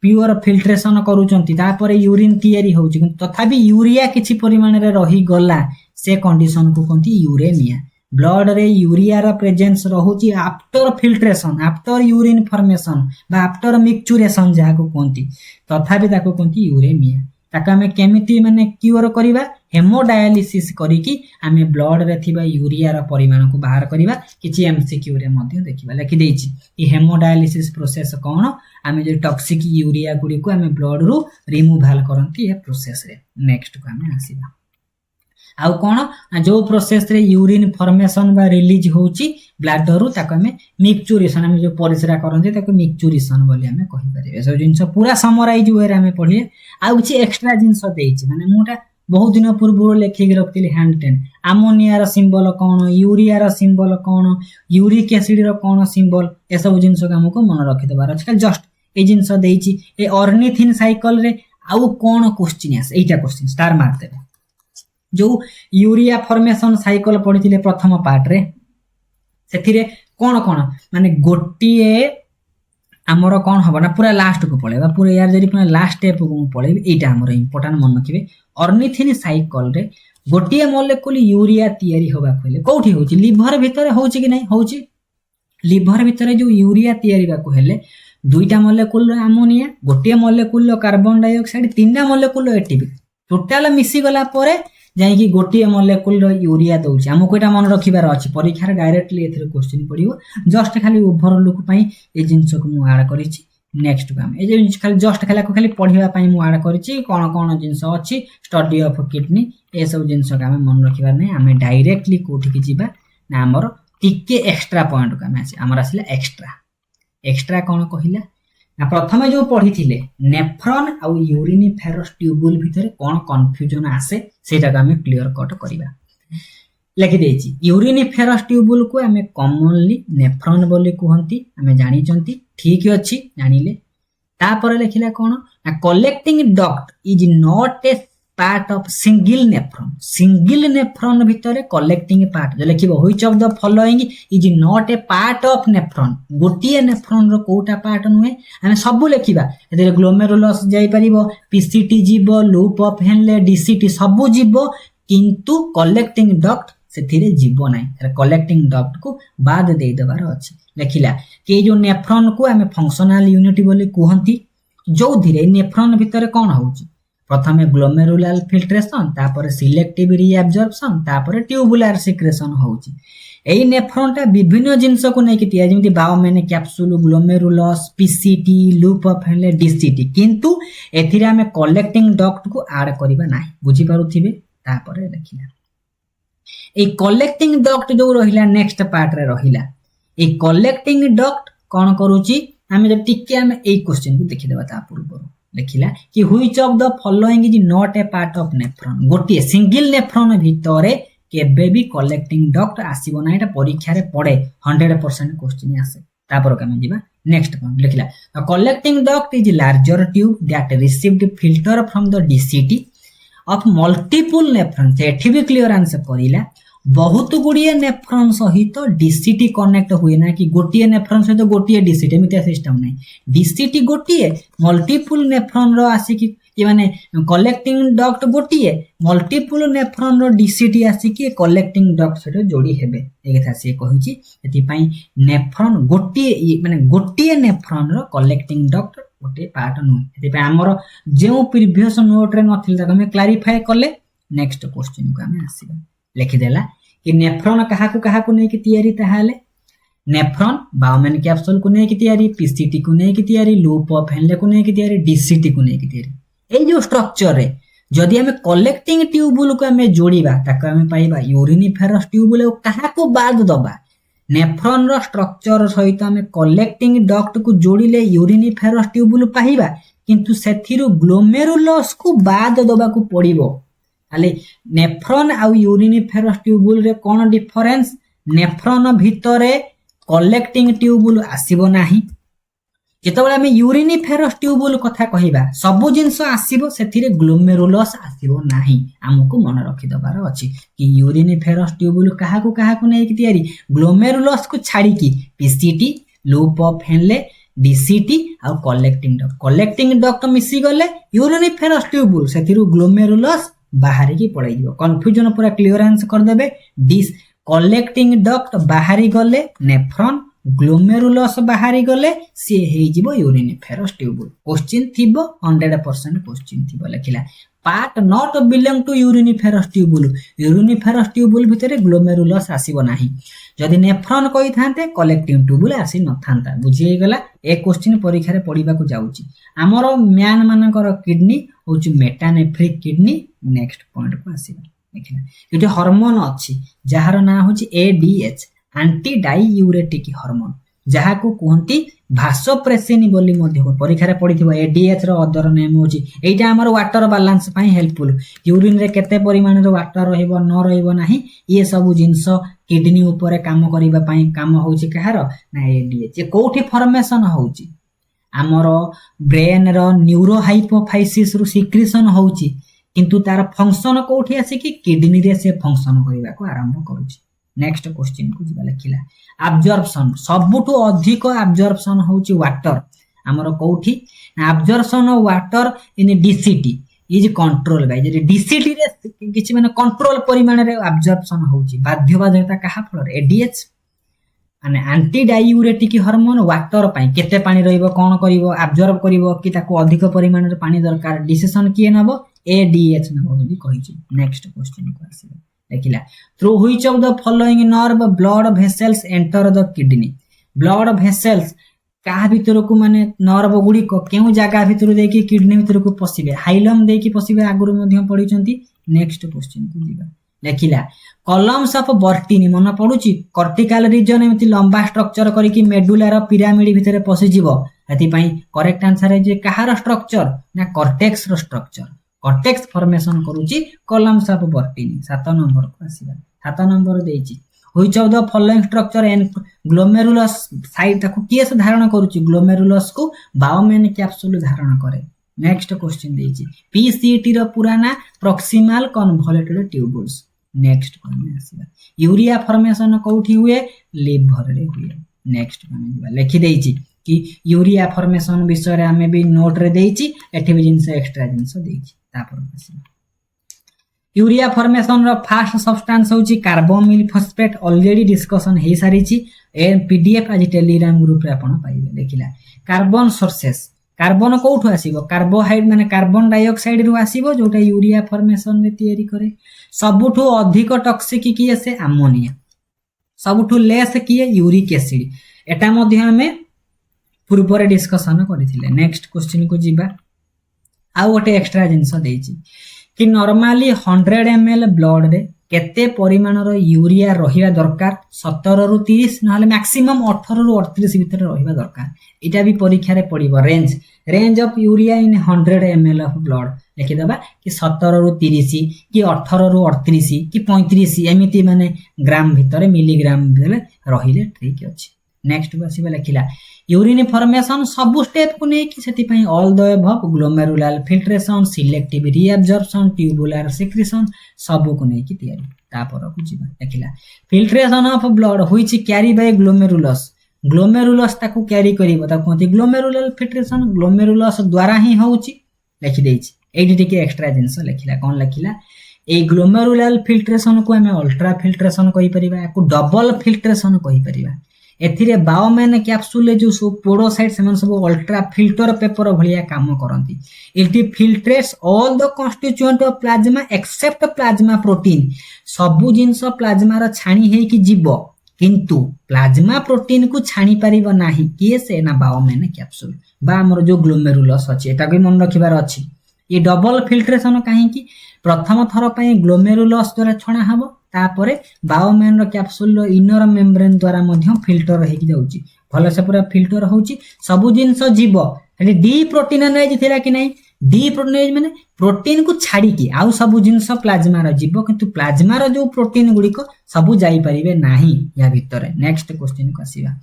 प्योर फिल्ट्रेशन करूचंती तापरे यूरिन तयारी होउची तथापि यूरिया किछि परिमाण रे रही गला से कंडीशन को कोंती यूरेमिया ब्लड रे यूरिया रा प्रेजेंस रहउची after filtration after urine formation बा आफ्टर मिक्सचुरेशन जहा को कोंती तथापि ताको कोंती यूरेमिया ताका हमें केमिति माने क्यूर करिबा हेमोडायलिसिस करिकी हमें ब्लड रे थिबा यूरिया रा परिमाण को बाहर करिबा किछि एमसीक्यू रे मध्ये देखिबा लिखि देछि कि हेमोडायलिसिस प्रोसेस कोन हमें जो टॉक्सिक यूरिया गुडी को हमें ब्लड रु रिमूवल करंती ए प्रोसेस रे नेक्स्ट को हमें आसीबा आउ कोन जो प्रोसेस रे यूरिन फॉर्मेशन बा रिलीज होउची ब्लैडर रु ताको हमें मिक्सचुरेशन हमें जो परिसरा करंती ताको मिक्सचुरेशन बोली हमें कहि परिबे सब जिंस पूरा समराइज वे रे हमें पढिए आउ किछि एक्स्ट्रा जिंस देछि माने मोटा बहुत दिन पूर्व लेखि के रखतिले हैंड 10 अमोनिया रो सिंबल कोन यूरिया रो सिंबल कोन यूरिक एसिड रो कोन सिंबल ए सब जिंस को हमको मन रखि देबार अछि जस्ट ए जिंस देछि ए ऑर्निथिन साइकिल रे आउ कोन क्वेश्चन आसे एटा क्वेश्चन स्टार मार देबे जो यूरिया फॉर्मेशन साइकिल पढिथिले प्रथम पार्ट रे सेथिरे कोन कोन माने गोटिए हमरो कोन हबो ना पूरा लास्ट को पळेबा पूरा यार जरी पूरा लास्ट स्टेप को पळेबे एटा हमरो इंपोर्टेंट मन रखिबे ऑर्निथिन साइकिल रे गोटिए मोलेक्युल यूरिया तयारी होबा कहले कोठी होची लिवर भितरे होची कि नै होची लिवर भितरे जो यूरिया तयारी बा कहले दुईटा मोलेक्युल रो अमोनिया गोटिए मोलेक्युल रो कार्बन डाइऑक्साइड तीनटा मोलेक्युल रो एटीपी टोटल मिसी गला परे जाई कि गोटिए मोलेक्युल रो यूरिया दउची हमको एटा मन रखिबार अछि परीक्षा रे डायरेक्टली एथरे क्वेश्चन पडिबो जस्ट खाली ओवरलुक पई ए जिंस को मु ऐड करिछि नेक्स्ट काम ए जिंस खाली जस्ट खाली पढिबा पई मु ऐड करिछि कोन जिंस अछि स्टडी ऑफ किडनी ए सब जिंस का हम मन रखिबार नै हमें डायरेक्टली कोठी के जिबा ना हमर टिके एक्स्ट्रा पॉइंट का मैच हमर आसिला एक्स्ट्रा कोन कहिला ना प्रथमे जो पढिथिले नेफ्रॉन आ यूरिनिफेरस ट्यूबुल भितरे कोन कंफ्यूजन आसे सेटा हमें क्लियर कट करिबा लिखि देछि यूरिनिफेरस ट्यूबुल को हमें कॉमनली नेफ्रॉन बोली कहंती हमें जानि चंती ठीक अछि जानिले तापर लिखिला कोन ना collecting duct is not a part of single nephron भितरे कलेक्टिंग पार्ट जे लिखिबो which of the following is not a part of nephron गोटिए नेफ्रॉन रो कोटा पार्ट नुहे हम सब लिखिबा एते ग्लोमेरुलस जाई परिबो पीसीटी जीवो लूप ऑफ हेनले डीसीटी सब जीवो किंतु कलेक्टिंग डक्ट सेथिरे जीवो नै कलेक्टिंग डक्ट को बाद देई देबार अछि लिखिला कि जो नेफ्रॉन को हमें फंक्शनल यूनिट बोली कहंती जो धीरे नेफ्रॉन भितरे कोन होउची प्रथमे ग्लोमेरुलर फिल्ट्रेशन तापर सिलेक्टिव रीअब्जॉर्प्शन तापर ट्यूबुलर सिक्रेशन होउची एई नेफ्रॉनटा विभिन्न जिंस को नै कि तिया जेमि Bowman capsule glomerulus PCT loop of Henle DCT किंतु एथिरे हमें कलेक्टिंग डक्ट को ऐड करबा नाही बुझी पारुथिबे तापर देखिला ए कलेक्टिंग डक्ट जो रहिला नेक्स्ट पार्ट रे रहिला ए कलेक्टिंग डक्ट कोन करूची हमें जब टिके हमें ए क्वेश्चन को देखि देबा ता पूर्व लिखिला कि which of the following is not a part of nephron गोटे सिंगल नेफ्रॉन भितरे केबे भी कलेक्टिंग डक्ट आसीबो ना एटा परीक्षा रे पड़े 100% क्वेश्चन आसे तापर के हम जीवा नेक्स्ट पॉइंट लिखिला the collecting duct is larger tube that received filter from the DCT of multiple nephron एठी भी क्लियर आंसर करिला बहुत गुड़िए नेफ्रॉन सहित डीसीटी कनेक्ट हुए ना कि गोटे नेफ्रॉन सहित गोटे डीसीटी एमती सिस्टम नहीं डीसीटी गोटे मल्टीपल नेफ्रॉन रो आसिकी कि माने कलेक्टिंग डक्ट गोटे मल्टीपल नेफ्रॉन रो डीसीटी आसिकी कलेक्टिंग डक्ट सहित जोड़ी हेबे ए कथा से कहिछि एति पई नेफ्रॉन गोटे माने गोटे नेफ्रॉन रो कलेक्टिंग डक्ट गोटे पार्ट नुहे एति पई हमर जे प्रीवियस नोट रे नथिल ताको हम क्लैरिफाई करले नेक्स्ट क्वेश्चन को हम आसीबा लिखिदेला कि नेफ्रॉन कहाकू नहीं कि तैयारी ताहाले नेफ्रॉन बाउमेन कैप्सूल को नहीं कि तैयारी पीसीटी को नहीं कि तैयारी लूप ऑफ हेनले को नहीं कि तैयारी डीसीटी को नहीं कि तैयारी ए जो स्ट्रक्चर रे जदि हमें कलेक्टिंग ट्यूबुल को हमें जोड़ीबा ताको हमें पाइबा यूरिनिफेरस ट्यूबुल कहाकू बाद दबा नेफ्रॉन रो स्ट्रक्चर सहित हमें कलेक्टिंग डक्ट को जोड़िले यूरिनिफेरस ट्यूबुल पाइबा किंतु सेथिरु ग्लोमेरुलस को बाद दबा को पड़िबो खाली नेफ्रॉन आउ यूरिनिफेरस ट्यूबुल रे कोन डिफरेंस नेफ्रॉन भितरे कलेक्टिंग ट्यूबुल आसीबो नाही जेतबेले हम यूरिनिफेरस ट्यूबुल कथा कहिबा सब जिंस आसीबो सेथिरे ग्लोमेरुलस आसीबो नाही हमको मन रखि दबार अछि कि यूरिनिफेरस ट्यूबुल कहाकू नै कि तयारी ग्लोमेरुलस को छाड़ी कि PCT loop of Henle DCT आ कलेक्टिंग डक्ट मिसी गले यूरिनिफेरस ट्यूबुल सेथिरु ग्लोमेरुलस बाहरी की पड़ाई दियो कंफ्यूजन पूरा क्लियरेंस कर देबे डिस कलेक्टिंग डक्ट बाहरी गले नेफ्रॉन ग्लोमेरुलस बाहरी गले सी हे जिवो यूरिनिफेरस ट्यूबुल क्वेश्चन थिबो 100% क्वेश्चन थिबो लिखिला part not belong to uriniferous tubule भितरे ग्लोमेरुलस आसीबो नाही जदि नेफ्रॉन कहि थांते कलेक्टिंग ट्यूबुल आसी न थांता बुझी गला ए क्वेश्चन परीक्षा रे पढिबा को जाउची हमरो म्यान मानकर किडनी होची मेटानेफ्रिक किडनी नेक्स्ट पॉइंट को आसीबा देखिना एटे हार्मोन अछि जहार ना होची एडीएच एंटी डाइयूरेटिक हार्मोन जहा को कहंती भासोप्रेसिन बोली मध्ये परीक्षा रे पढिथिबो एडीएच रो अदर नेम होची एटा हमर वाटर बैलेंस पई हेल्पफुल यूरिन रे केते परिमाण रो वाटर रहइबो न रहइबो नाही ये सब जिंस किडनी ऊपर काम करिबा पई काम होची कहार ना एडीएच ये कोठी फॉर्मेशन होची हमर ब्रेन रो न्यूरो हाइपोफाइसिस रो सिक्रीशन होची किंतु तार फंक्शन कोठी आसी कि किडनी रे से फंक्शन करिबा को आरंभ करूची नेक्स्ट क्वेश्चन को जिबा लिखिला एब्जॉर्प्शन सबुठु अधिक एब्जॉर्प्शन होची वाटर हमर कोठी absorption of water in DCT is control by J DCT रे किछि माने कंट्रोल परिमाण रे एब्जॉर्प्शन होची बाध्य बाध्यता कहा फल एडीएच माने एंटी डाइयूरेटिक हार्मोन वाटर पई केते पानी रहइबो कोन करिवो एब्जॉर्ब करिवो कि ताको अधिक परिमाण रे पानी दरकार डिसिजन किए नबो एडीएच नबो बोली कहिछि नेक्स्ट क्वेश्चन को आसीबो देखिला through which of the following nerve blood vessels enter the kidney blood vessels का भीतर को माने नर्व गुडी को केउ जागा भीतर दे कि किडनी भीतर को पसिबे हाइलम दे कि पसिबे आगुर मध्ये पढिचंती नेक्स्ट क्वेश्चन को जिबा देखिला कॉलम्स ऑफ बर्टिनी मन पडुची कॉर्टिकल रीजन एमति लंबा स्ट्रक्चर करी कि मेडुलार पिरामिड भीतर पसि जिवो एति पई करेक्ट आंसर है जे कहार स्ट्रक्चर ना कॉर्टेक्स रो स्ट्रक्चर कॉर्टेक्स फॉर्मेशन करूची कॉलम्स ऑफ बर्टिनी 7 नंबर को आसीबा 7 नंबर देइची which of the following structure and glomerulus side ताको केस धारण करूची ग्लोमेरुलस को बाउमेन कैप्सूल धारण करे नेक्स्ट क्वेश्चन देइची पीसीटी रो पुराना प्रॉक्सिमल कन्वोल्यूटेड ट्यूबुल्स नेक्स्ट कोने आसीबा यूरिया फॉर्मेशन कोठी हुए लिवर रे हुए नेक्स्ट कोने दिबा लिखि देइची कि यूरिया फॉर्मेशन विषय रे हमें भी नोट रे देइची एठी भी जिंस एक्स्ट्रा जिंस देइची तापर आसीबा यूरिया फॉर्मेशन रो फास्ट सब्सटेंस होची कार्बोमिल फॉस्फेट ऑलरेडी डिस्कशन हे सारीची ए पीडीएफ आज टेलीग्राम ग्रुप रे आपण पाइबे देखिला कार्बन सोर्सेस कार्बन कोठो आसीबो कार्बोहाइड्रेट माने कार्बन डाइऑक्साइड रो आसीबो जोटा यूरिया फॉर्मेशन रे तयारी करे सबुठु अधिक टॉक्सिक की आसे अमोनिया सबुठु लेस किए यूरिक एसिड एटा मध्ये हमें पूर्व रे डिस्कशन करिथिले नेक्स्ट क्वेश्चन को जिबा आ गोटे एक्स्ट्रा जिंस देइची कि नॉर्मली 100 ml ब्लड रे केते परिमाण रो यूरिया रहिबा दरकार 17 रु 30 नहले मैक्सिमम 18 रु 38 भीतर रहिबा दरकार इटा भी परीक्षा रे पडिबो range of urea in 100 ml of blood लिखि दबा कि 17 रु 30 कि 18 रु 38 कि 35 एमिति माने ग्राम भीतर मिलीग्राम भीतर रहिले ठीक अछि नेक्स्ट को आसीबा लेखिला यूरिन फॉर्मेशन सब स्टेप को नै कि सेति पई all the above glomerular filtration selective reabsorption tubular secretion सब को नै कि तयारी तापर को जिबा लेखिला filtration of blood which carry by glomerulus glomerulus ताकू कैरी करिवो ता कोंती ग्लोमेरुलर फिल्ट्रेशन ग्लोमेरुलस द्वारा ही होउची लिखि देछि एडी टिके एक्स्ट्रा जिंस लेखिला कोन लेखिला ए ग्लोमेरुलर फिल्ट्रेशन को हमें अल्ट्रा फिल्ट्रेशन कहि परिबा याकू डबल फिल्ट्रेशन कहि परिबा एथिरे बायोमेन कैप्सूल जो सब पोडोसाइट सेमन सब अल्ट्रा फिल्टर पेपर भलिया काम करंती it filtrates all the constituent of plasma except plasma protein सब जिंस प्लाज्मा रा छाणी हे कि जीव किंतु प्लाज्मा प्रोटीन को छाणी परिबो नाही के से ना बायोमेन कैप्सूल बा हमर जो ग्लोमेरुलस अछि एटा को मन रखिबार अछि ये डबल फिल्ट्रेशन काहे कि प्रथम थर पई ग्लोमेरुलस द्वारा छणा हबो तापरे बायोमेन रो कैप्सूल रो इनर मेम्ब्रेन द्वारा मध्य फिल्टर हेकि जाउची भलो से पूरा फिल्टर होउची सब जिंस जीव खाली डी प्रोटीनेज थिला कि नै डी प्रोटीनेज माने प्रोटीन को छाडी कि आउ सब जिंस प्लाज्मा रो जीव किंतु प्लाज्मा रो जो प्रोटीन गुडी को सब जाई परिबे नाही या भितरे नेक्स्ट क्वेश्चन को आसीबा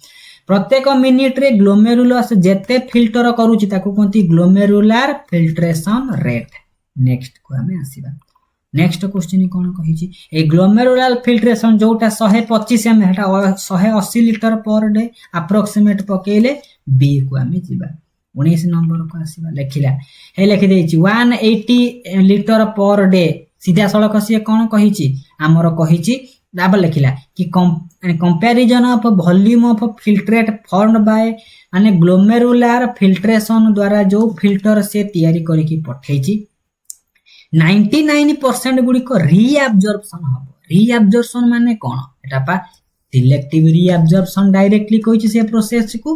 प्रत्येक मिनिट रे ग्लोमेरुलस जेते फिल्टर करूची ताको कोंती ग्लोमेरुलर फिल्ट्रेशन रेट नेक्स्ट को हमें आसीबा नेक्स्ट क्वेश्चन कोन कहिची ए ग्लोमेरुलर फिल्ट्रेशन जोटा 125 एम हेटा 180 लीटर पर डे अप्रोक्सीमेट पकेले बी को हमें जिबा 19 नंबर को आसीबा लेखिला हे लिखि देछि 180 लीटर पर डे सीधा सड़क से कोन कहिची हमर कहिची डाबल लिखिला कि comparison of volume of filtrate formed by माने ग्लोमेरुलर फिल्ट्रेशन द्वारा जो फिल्टर से तयारी करी कि पठैची 99% गुडी को रीअब्जॉर्प्शन हबो रीअब्जॉर्प्शन माने कोन एटा पा सिलेक्टिव रीअब्जॉर्प्शन डायरेक्टली कहिची से प्रोसेस को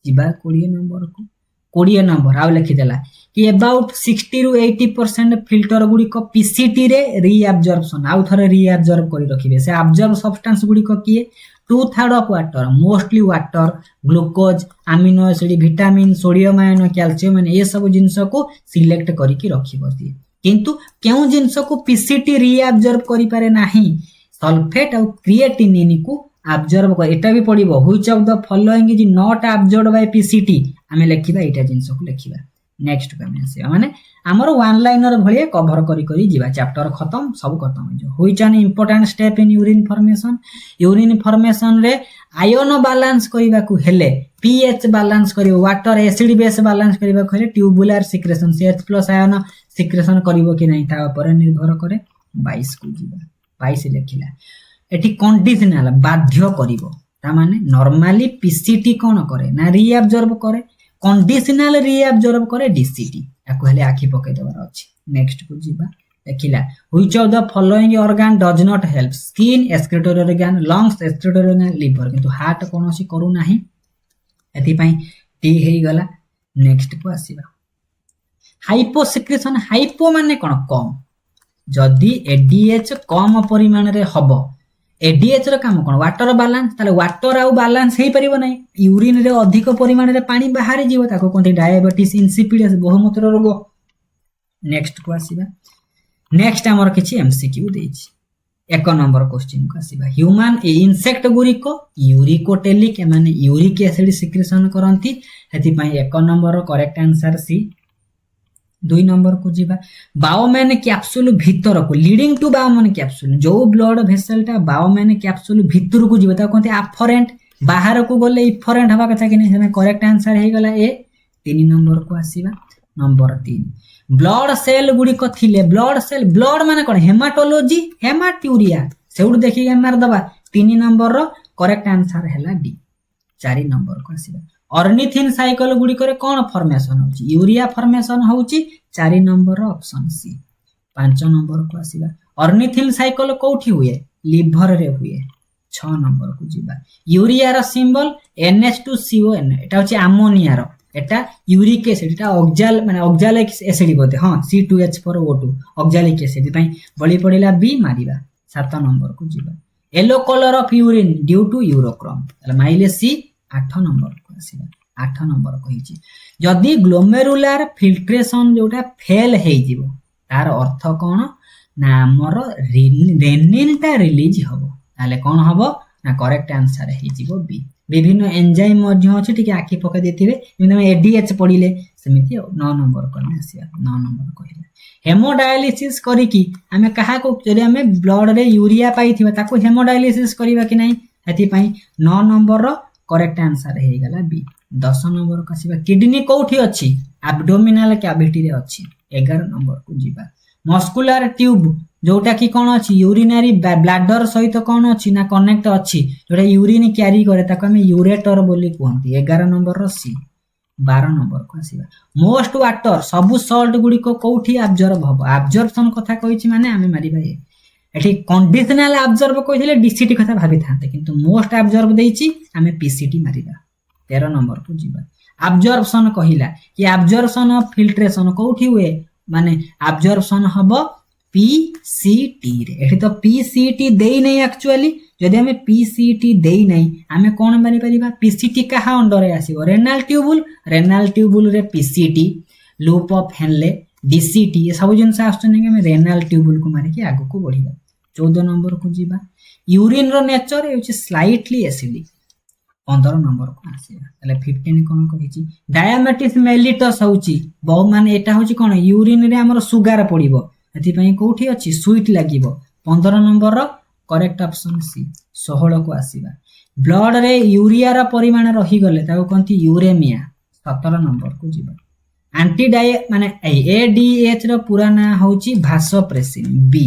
जिबा 20 नंबर आउ लिखि देला कि अबाउट 60 टू 80% फिल्टर गुडी को पीसीटी रे रीअब्जॉर्प्शन आउ थरे रीअब्जॉर्ब करी रखिबे से अब्जॉर्ब सब्सटेंस गुडी को किए 2/3 of water mostly water glucose amino acid vitamin sodium ion calcium ये सब जिंस को सिलेक्ट करी कि रखिबो दिए किंतु केउ जिंस को पीसीटी रीअब्जॉर्ब करि पारे नाही सल्फेट और क्रिएटिनिन को अब्जॉर्ब कर एटा भी पडिबो which of the following is not absorbed by PCT हमें लिखिबा एटा जिंस को लिखिबा नेक्स्ट को हमें आसे माने हमर वन लाइनर भलिया कवर करी जिबा चैप्टर खत्म सब खत्म हो जो which an important step in urine formation रे आयन बैलेंस करिबा को हेले पीएच बैलेंस करिवो वाटर एसिड बेस बैलेंस करिबा को हेले tubular secretion CH+ ion secretion करिवो कि नहीं ता ऊपर निर्भर करे 22 को जिबा 22 लिखिला एठी कंडीशनल बाध्य करिवो ता माने नॉर्मली पीसीटी कोन करे ना रीअब्जॉर्ब करे कंडीशनल रीअब्जॉर्ब करे डीसीटी याको हेले आखि पके देबार अछि नेक्स्ट को जिबा देखिला which of the following organ does not help skin excretory organ lungs excretory organ liver किंतु हार्ट कोनोसी करू नाही एथि पई टी हेई गला नेक्स्ट को आसीबा हाइपो सिक्रेशन हाइपो माने कोन कम जदी एडीएच कम परिमाण रे हबो एडीएच रो काम कोन वाटर बैलेंस ताले वाटर आउ बैलेंस हेई परिबो नै यूरिन रे अधिक परिमाण रे पानी बाहर जीवो ताको कोनते डायबिटीज इंसिपिडस बहुमूत्र रोग नेक्स्ट को आसीबा नेक्स्ट हमर किछि एमसीक्यू देछि एक नंबर क्वेश्चन को आसीबा ह्यूमन इंसेक्ट गुरी को यूरिकोटेलिक माने यूरिक एसिड सिक्रेशन करंती हेति पई एक number correct answer C 2 number को जीवा बायोमेन कैप्सूल भीतर को लीडिंग टू बायोमेन कैप्सूल जो ब्लड वेसल ता बायोमेन कैप्सूल भीतर को जीवा ता कोनते अफरेंट बाहर को गले इफरेंट हवा कथा कि नै करेक्ट आंसर हे गला ए 3 नंबर को आसीबा नंबर 3 ब्लड सेल गुडी को थिले ब्लड सेल ब्लड माने कोन हेमाटोलॉजी हेमाट्यूरिया सेउड देखि मार दबा 3 नंबर रो करेक्ट आंसर हैला डी 4 नंबर को आसीबा ऑर्निथिन साइकिल गुडी करे कोन फॉर्मेशन होची यूरिया फॉर्मेशन होची 4 नंबर रो ऑप्शन सी 5 नंबर को आसीबा ऑर्निथिन साइकिल कोठी हुए लिवर रे हुए 6 नंबर को जीवा यूरिया रो सिंबल NH2CON एटा होची अमोनिया रो एटा यूरिक एसिड एटा ऑक्साल माने ऑक्सालिक एसिड बोते हां C2H4O2 ऑक्सालिक एसिड पई बळी पडिला बी मारिबा 7 नंबर को जीवा yellow colour of urine due to urochrome तले माइले सी 8 नंबर को आसीबा 8 नंबर कहिची जदी ग्लोमेरुलर फिल्ट्रेशन जोटा फेल हेइ जिवो तार अर्थ कोन ना हमर रेनिन ता रिलीज हबो ताले कोन हबो ना करेक्ट आंसर हेइ जिवो बी विभिन्न एंजाइम मध्य अछि टिके आखि पका देथिबे जेमे एडीएच पढिले सेमिति 9 नंबर करने आसीया 9 नंबर कहिला हेमोडायलिसिस करी कि हमें कहा को जदि हमें ब्लड रे यूरिया पाइथिबा ताको हेमोडायलिसिस करिबा कि नाही एथि पई 9 नंबर रो करेक्ट आंसर हे गला बी 10 नंबर कसिबा किडनी कोठी अछि एब्डोमिनल कैविटी रे अछि 11 नंबर को जीवा मस्कुलर ट्यूब जोटा कि कोन अछि यूरिनरी ब्लैडर सहित कोन अछि ना कनेक्ट अछि जोटा यूरिन कैरी करे ताको हम यूरेटर बोली कहंती 11 नंबर रो सी 12 नंबर को आसीबा मोस्ट वाटर सबु सॉल्ट गुडी को कोठी एब्जॉर्ब हबो एब्जॉर्प्शन कथा कहिछि माने हमें मारिबा एठी कंडीशनल एब्जॉर्ब कहिथिले डीसीटी कथा भाबी थाते किंतु मोस्ट एब्जॉर्ब देइछि हमें पीसीटी मारिबा 13 नंबर को जीवा एब्जॉर्प्शन कहिला कि एब्जॉर्प्शन ऑफ फिल्ट्रेशन कोठी हुए माने एब्जॉर्प्शन हबो पीसीटी रे एठी तो पीसीटी देई नै एक्चुअली जदि हमें पीसीटी देई नै हमें कोन मानि परिबा पीसीटी कहा अंडर रे आसीबो रेनाल ट्यूबुल रे PCT loop of Henle DCT ये सब जिनस आछन कि हमें रेनाल ट्यूबुल को मारि के आगु को बढ़िबा 14 नंबर को जीवा यूरिन रो नेचर होछि स्लाइटली एसिडिक 15 नंबर को आसीबा तले 15 कोन कहिछि डायबिटीज मेलिटस होछि बहु माने एटा होछि कोन यूरिन रे हमर सुगर पडिबो एथि पई कोठी अछि स्वीट लागिबो 15 नंबर रो करेक्ट ऑप्शन सी 16 को आसीबा ब्लड रे यूरिया रा परिमाण रही गले ताको कोंती यूरेमिया 17 नंबर को जीवा एंटी डाय माने एडीएच रो पूरा ना होछि भासोप्रेसिन बी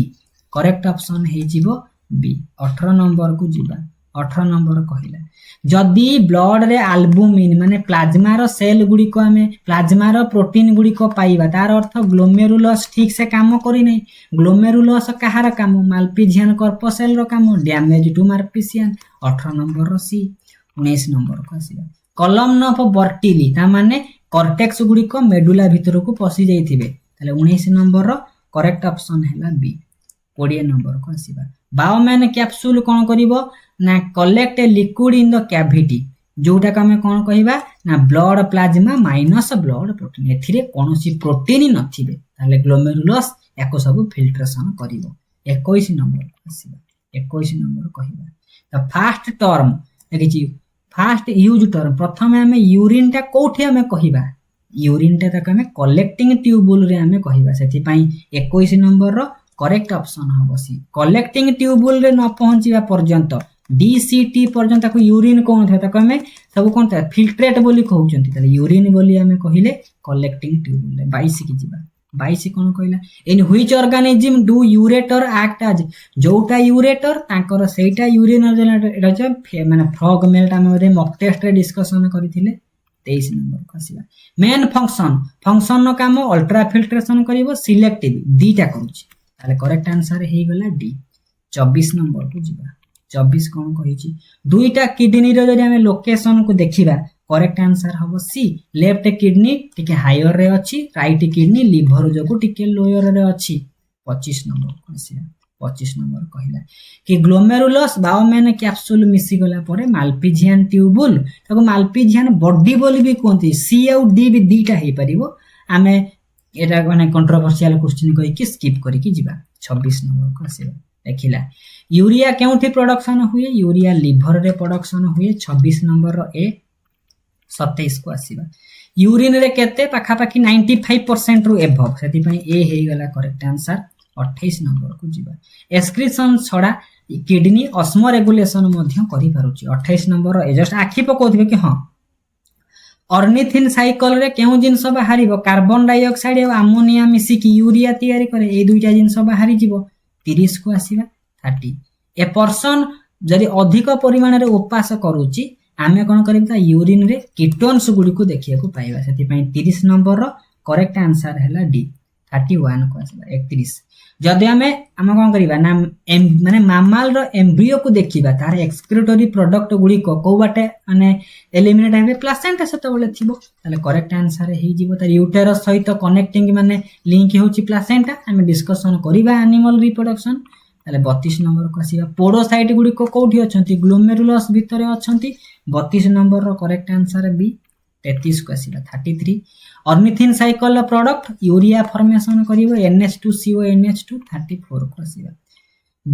करेक्ट ऑप्शन हे जीवो बी 18 नंबर को जीवा 18 नंबर कहिला जदी ब्लड रे एल्बुमिन माने प्लाज्मा रो सेल गुडी को हमें प्लाज्मा रो प्रोटीन गुडी को पाइबा तार अर्थ ग्लोमेरुलस ठीक से काम करी नै ग्लोमेरुलस कहार काम माल्पिजियन कर्पसेल रो काम डैमेज टू मार्पिशियन 18 नंबर रो सी 19 नंबर को आसीबा कॉलम ऑफ बर्टिली ता माने कॉर्टेक्स गुडी को मेडुला भीतर को पसी जाइथिबे ताले 19 नंबर रो करेक्ट ऑप्शन हैला बी 20 नंबर को आसीबा बायोमैन कैप्सूल कोन करिवो ना collect liquid in the cavity जोटा का हमें कोन कहिबा ना blood plasma minus blood protein एथिरे कोनोसी प्रोटीन नथिबे ताले ग्लोमेरुलस एको सब फिल्ट्रेशन करिवो 21 नंबर आसीबा 21 नंबर कहिबा द फास्ट टर्म देखिछि फास्ट यूज टर्म प्रथम हमें यूरिन टा कोठी हमें कहिबा यूरिन टा तक हमें कलेक्टिंग ट्यूबुल रे हमें कहिबा सेति पई 21 नंबर रो करेक्ट ऑप्शन हबो सी कलेक्टिंग ट्यूबुल रे न पहुंचीबा पर्यंत डीसीटी पर्यंत को यूरिन कोन था तक हमें सब कोन था फिल्ट्रेट बोली कहउचंती तले यूरिन बोली हमें कहिले कलेक्टिंग ट्यूबुल रे 22 की जीवा 22 कोन कहला in which organism do ureter act as जोटा यूरेटर तांकर सेटा यूरिन माने फ्रॉग मेल्ट हम मॉक टेस्ट रे डिस्कशन करिथिले 23 नंबर कसिबा मेन फंक्शन नो काम अल्ट्रा फिल्ट्रेशन करिवो सिलेक्टिव दीटा करूची ताले करेक्ट आंसर हे गला डी 24 नंबर को जीवा 24 कोन कहिची दुईटा किडनी रो जदि हमें लोकेशन को देखिबा करेक्ट आंसर हबो सी लेफ्ट किडनी टिके हायर रे अछि राइट किडनी लिवर जको टिके लोअर रे अछि 25 नंबर को आसीबा 25 नंबर कहिला कि ग्लोमेरुलस बायोमैन कैप्सूल मिसी गला परे माल्पिजियन ट्यूबुल ताको माल्पिजियन बॉडी बोली भी कोंती सी और डी भी दीटा हे परिबो हमें एटा माने कंट्रोवर्शियल क्वेश्चन कहि कि स्किप करि कि जीवा 26 नंबर को आसीबा देखिला यूरिया केउठी प्रोडक्शन हुए यूरिया लिवर रे प्रोडक्शन हुए 26 नंबर रो ए 27 को आसीबा यूरिन रे केते पाखा पाखी 95% रु एबव सेति पई ए हे गला करेक्ट आंसर 28 नंबर को जीवा एक्सक्रीशन छडा किडनी ऑस्मो रेगुलेशन मध्य करि पारुची 28 नंबर रो जस्ट आखि पकोथिबे कि हां ऑर्निथिन साइकिल रे केउ जिंस बाहरिबो कार्बन डाइऑक्साइड और अमोनिया मिसी कि यूरिया तयारी करे ए दुईटा जिंस बाहरी जिवो 30 को आसीबा 30 ए पर्सन जदि अधिक परिमाण रे उपास करूची आमे कोन करबा यूरिन रे कीटोन्स गुडी को देखिया को पाइबा सेति पई 30 नंबर रो करेक्ट आंसर हैला डी 31 को आसीबा 31 जदि आमे कोन करबा ना माने मामाल रो एम्ब्रियो को देखिबा तार एक्सक्रीटरी प्रोडक्ट गुडी को बाटे माने एलिमिनेट हेबे प्लासेंटा सतो बोले थिबो ताले करेक्ट आंसर हे जीवो तार यूटेरस सहित कनेक्टिंग माने लिंक होची प्लासेंटा आमे डिस्कशन करिबा एनिमल रिप्रोडक्शन ताले 32 नंबर को आसीबा पोडोसाइट गुडी को कोठी अछंती ग्लोमेरुलस भीतर अछंती 32 नंबर रो करेक्ट आंसर बी 33 को आसीबा 33 ornithine cycle product urea formation करिवो NH2CO NH2 34 को आसीबा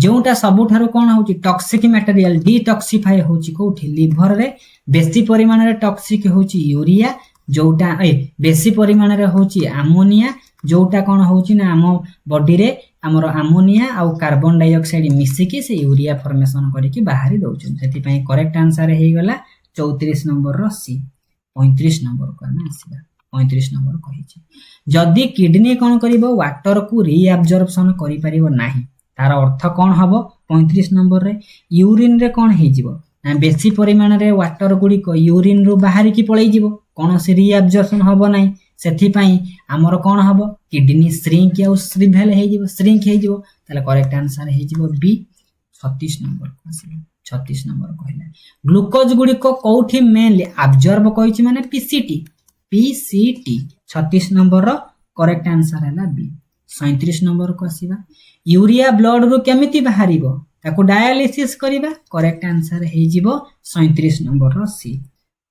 जोटा सबुठारु कोन होची टॉक्सिक मटेरियल डिटॉक्सिफाई होची कोठी लिवर रे बेसी परिमाण रे टॉक्सिक होची यूरिया जोटा बेसी परिमाण रे होची अमोनिया जोटा कोन होची ना हम बॉडी रे हमर अमोनिया आउ कार्बन डाइऑक्साइड मिसिकी से यूरिया फॉर्मेशन करिकि बाहरी दउछन सेति पई करेक्ट आंसर हे गला 34 नंबर रो सी 35 नंबर को हम आसीबा 35 नंबर कहिछि जदी किडनी कोन करिवो वाटर को रीअब्जॉर्प्शन करि परिवो नाही तार अर्थ कोन हबो 35 नंबर रे यूरिन रे कोन हे जिवो ना बेसी परिमाण रे वाटर गुडी को यूरिन रो बाहरी की पळै जिवो कोन से रीअब्जॉर्प्शन हबो नाही सेथि पई हमर कोन हबो किडनी श्रिंक या श्रिवेल हे जिवो श्रिंक हे जिवो ताले करेक्ट आंसर हे जिवो बी 36 नंबर को आसीबो 36 नंबर कहला ग्लूकोज गुडी को कोठी मेनली अब्जॉर्ब कहिछि माने पीसीटी 36 नंबर रो करेक्ट आंसर हैला बी 37 नंबर को आसीबा यूरिया ब्लड रो केमिति बाहरिबो ताको डायलिसिस करिबा करेक्ट आंसर हे जिवो 37 नंबर रो सी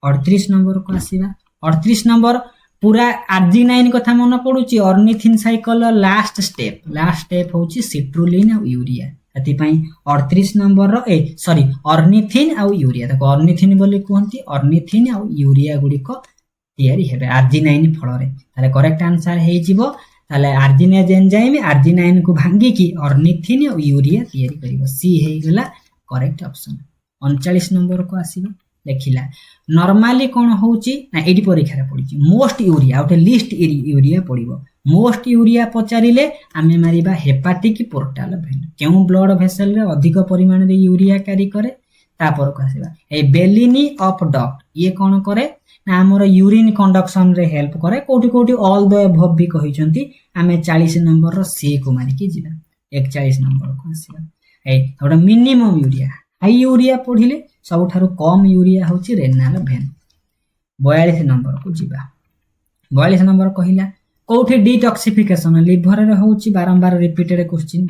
38 नंबर को आसीबा 38 नंबर पूरा आर्जिनाइन कथा मन पडुची ऑर्निथिन साइकिल लास्ट स्टेप होची सिट्रुलिन आ यूरिया एति पई 38 नंबर रो सॉरी ऑर्निथिन आ यूरिया ताको ऑर्निथिन बोली कहंती ऑर्निथिन आ यूरिया गुडी को तयारी हेबे आर्जिनाइन फल रे ताले करेक्ट आंसर हे जिवो ताले आर्जिनेज एंजाइम आर्जिनाइन को भांगी की ऑर्निथिन और यूरिया तयारी करिवो सी हे गेला करेक्ट ऑप्शन 39 नंबर को आसीबो देखिला नॉर्मली कोन होची ना एडी परीक्षा रे पडिची मोस्ट यूरिया आउटे लिस्ट यूरिया पडिवो मोस्ट यूरिया पचारिले आमे मारिबा हेपाटिक पोर्टल वेन केउ ब्लड वेसल रे अधिक परिमाण रे यूरिया कैरी करे तापर को आसीबा ए बेलिनी ऑफ डक्ट ये कोन करे ना हमर यूरिन कंडक्शन रे हेल्प करे कोठी कोठी ऑल द अबव भी कहिसंती आमे 40 नंबर रो सी को मारि के जिबा 41 नंबर को आसीबा थोड़ा मिनिमम यूरिया हाई यूरिया पढिले सबठारु कम यूरिया होची रेनाल वेन 42 नंबर को जिबा 42 नंबर कहिला कोठी डिटॉक्सिफिकेशन लिवर रे होची बारंबार रिपीटेड क्वेश्चन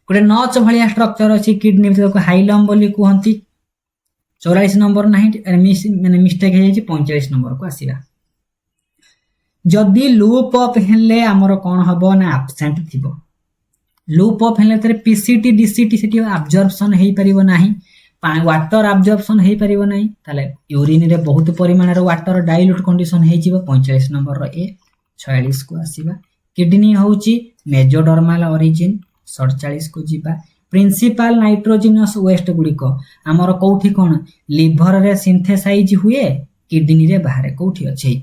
कोटे नच भलिया स्ट्रक्चर अछि किडनी भीतर को हाइलम बोली कहंती 44 नंबर नाही माने मिस्टेक हे जाय 45 नंबर को आसीबा जदी लूप अप हेले हमर कोन हबो ना एब्सेंट थिबो लूप अप हेले तरे पीसीटी डीसीटी सेटी अब्जॉर्प्शन हेई परिबो नाही वाटर अब्जॉर्प्शन हेई परिबो नाही ताले यूरिन रे बहुत परिमाण रे वाटर डाइल्यूट कंडीशन हेई जिवो 45 नंबर रो ए 46 को आसीबा किडनी होची मेजोडर्मल ओरिजिन 47 को जिबा प्रिंसिपल नाइट्रोजिनस वेस्ट गुडी को हमर कोठी कोन लिवर रे सिंथेसाइज हुए किडनी रे बाहर कोठी अछि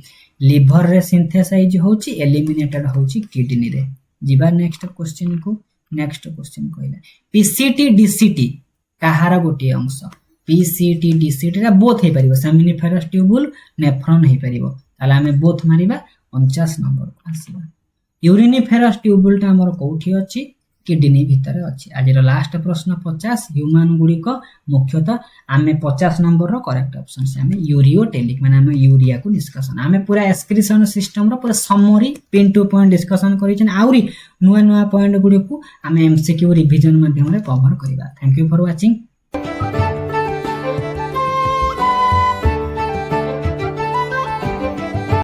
लिवर रे सिंथेसाइज होची एलिमिनेटेड होची किडनी रे जिबा नेक्स्ट क्वेश्चन कहला पीसीटी डीसीटी काहार गोटी अंश पीसीटी डीसीटी रा बोथ हे परिबो सेमिनिफेरस ट्यूबुल नेफ्रॉन हे परिबो ताला हमें बोथ मारिबा 49 नंबर को आसीबा यूरिनिफेरस ट्यूबुल ता हमर कोठी अछि किडनी भीतर अछि आजिर लास्ट प्रश्न 50 ह्यूमन गुडी को मुख्यतः आमे 50 नंबर रो करेक्ट ऑप्शन से आमे यूरियोटेलिक माने आमे यूरिया को डिस्कशन आमे पूरा एक्सक्रीशन सिस्टम रो पूरा summary pin to point discussion करिछन आउरी नुवा नुवा पॉइंट गुडी को आमे एमसीक्यू रिवीजन माध्यम रे कवर करिबा थैंक यू फॉर वाचिंग।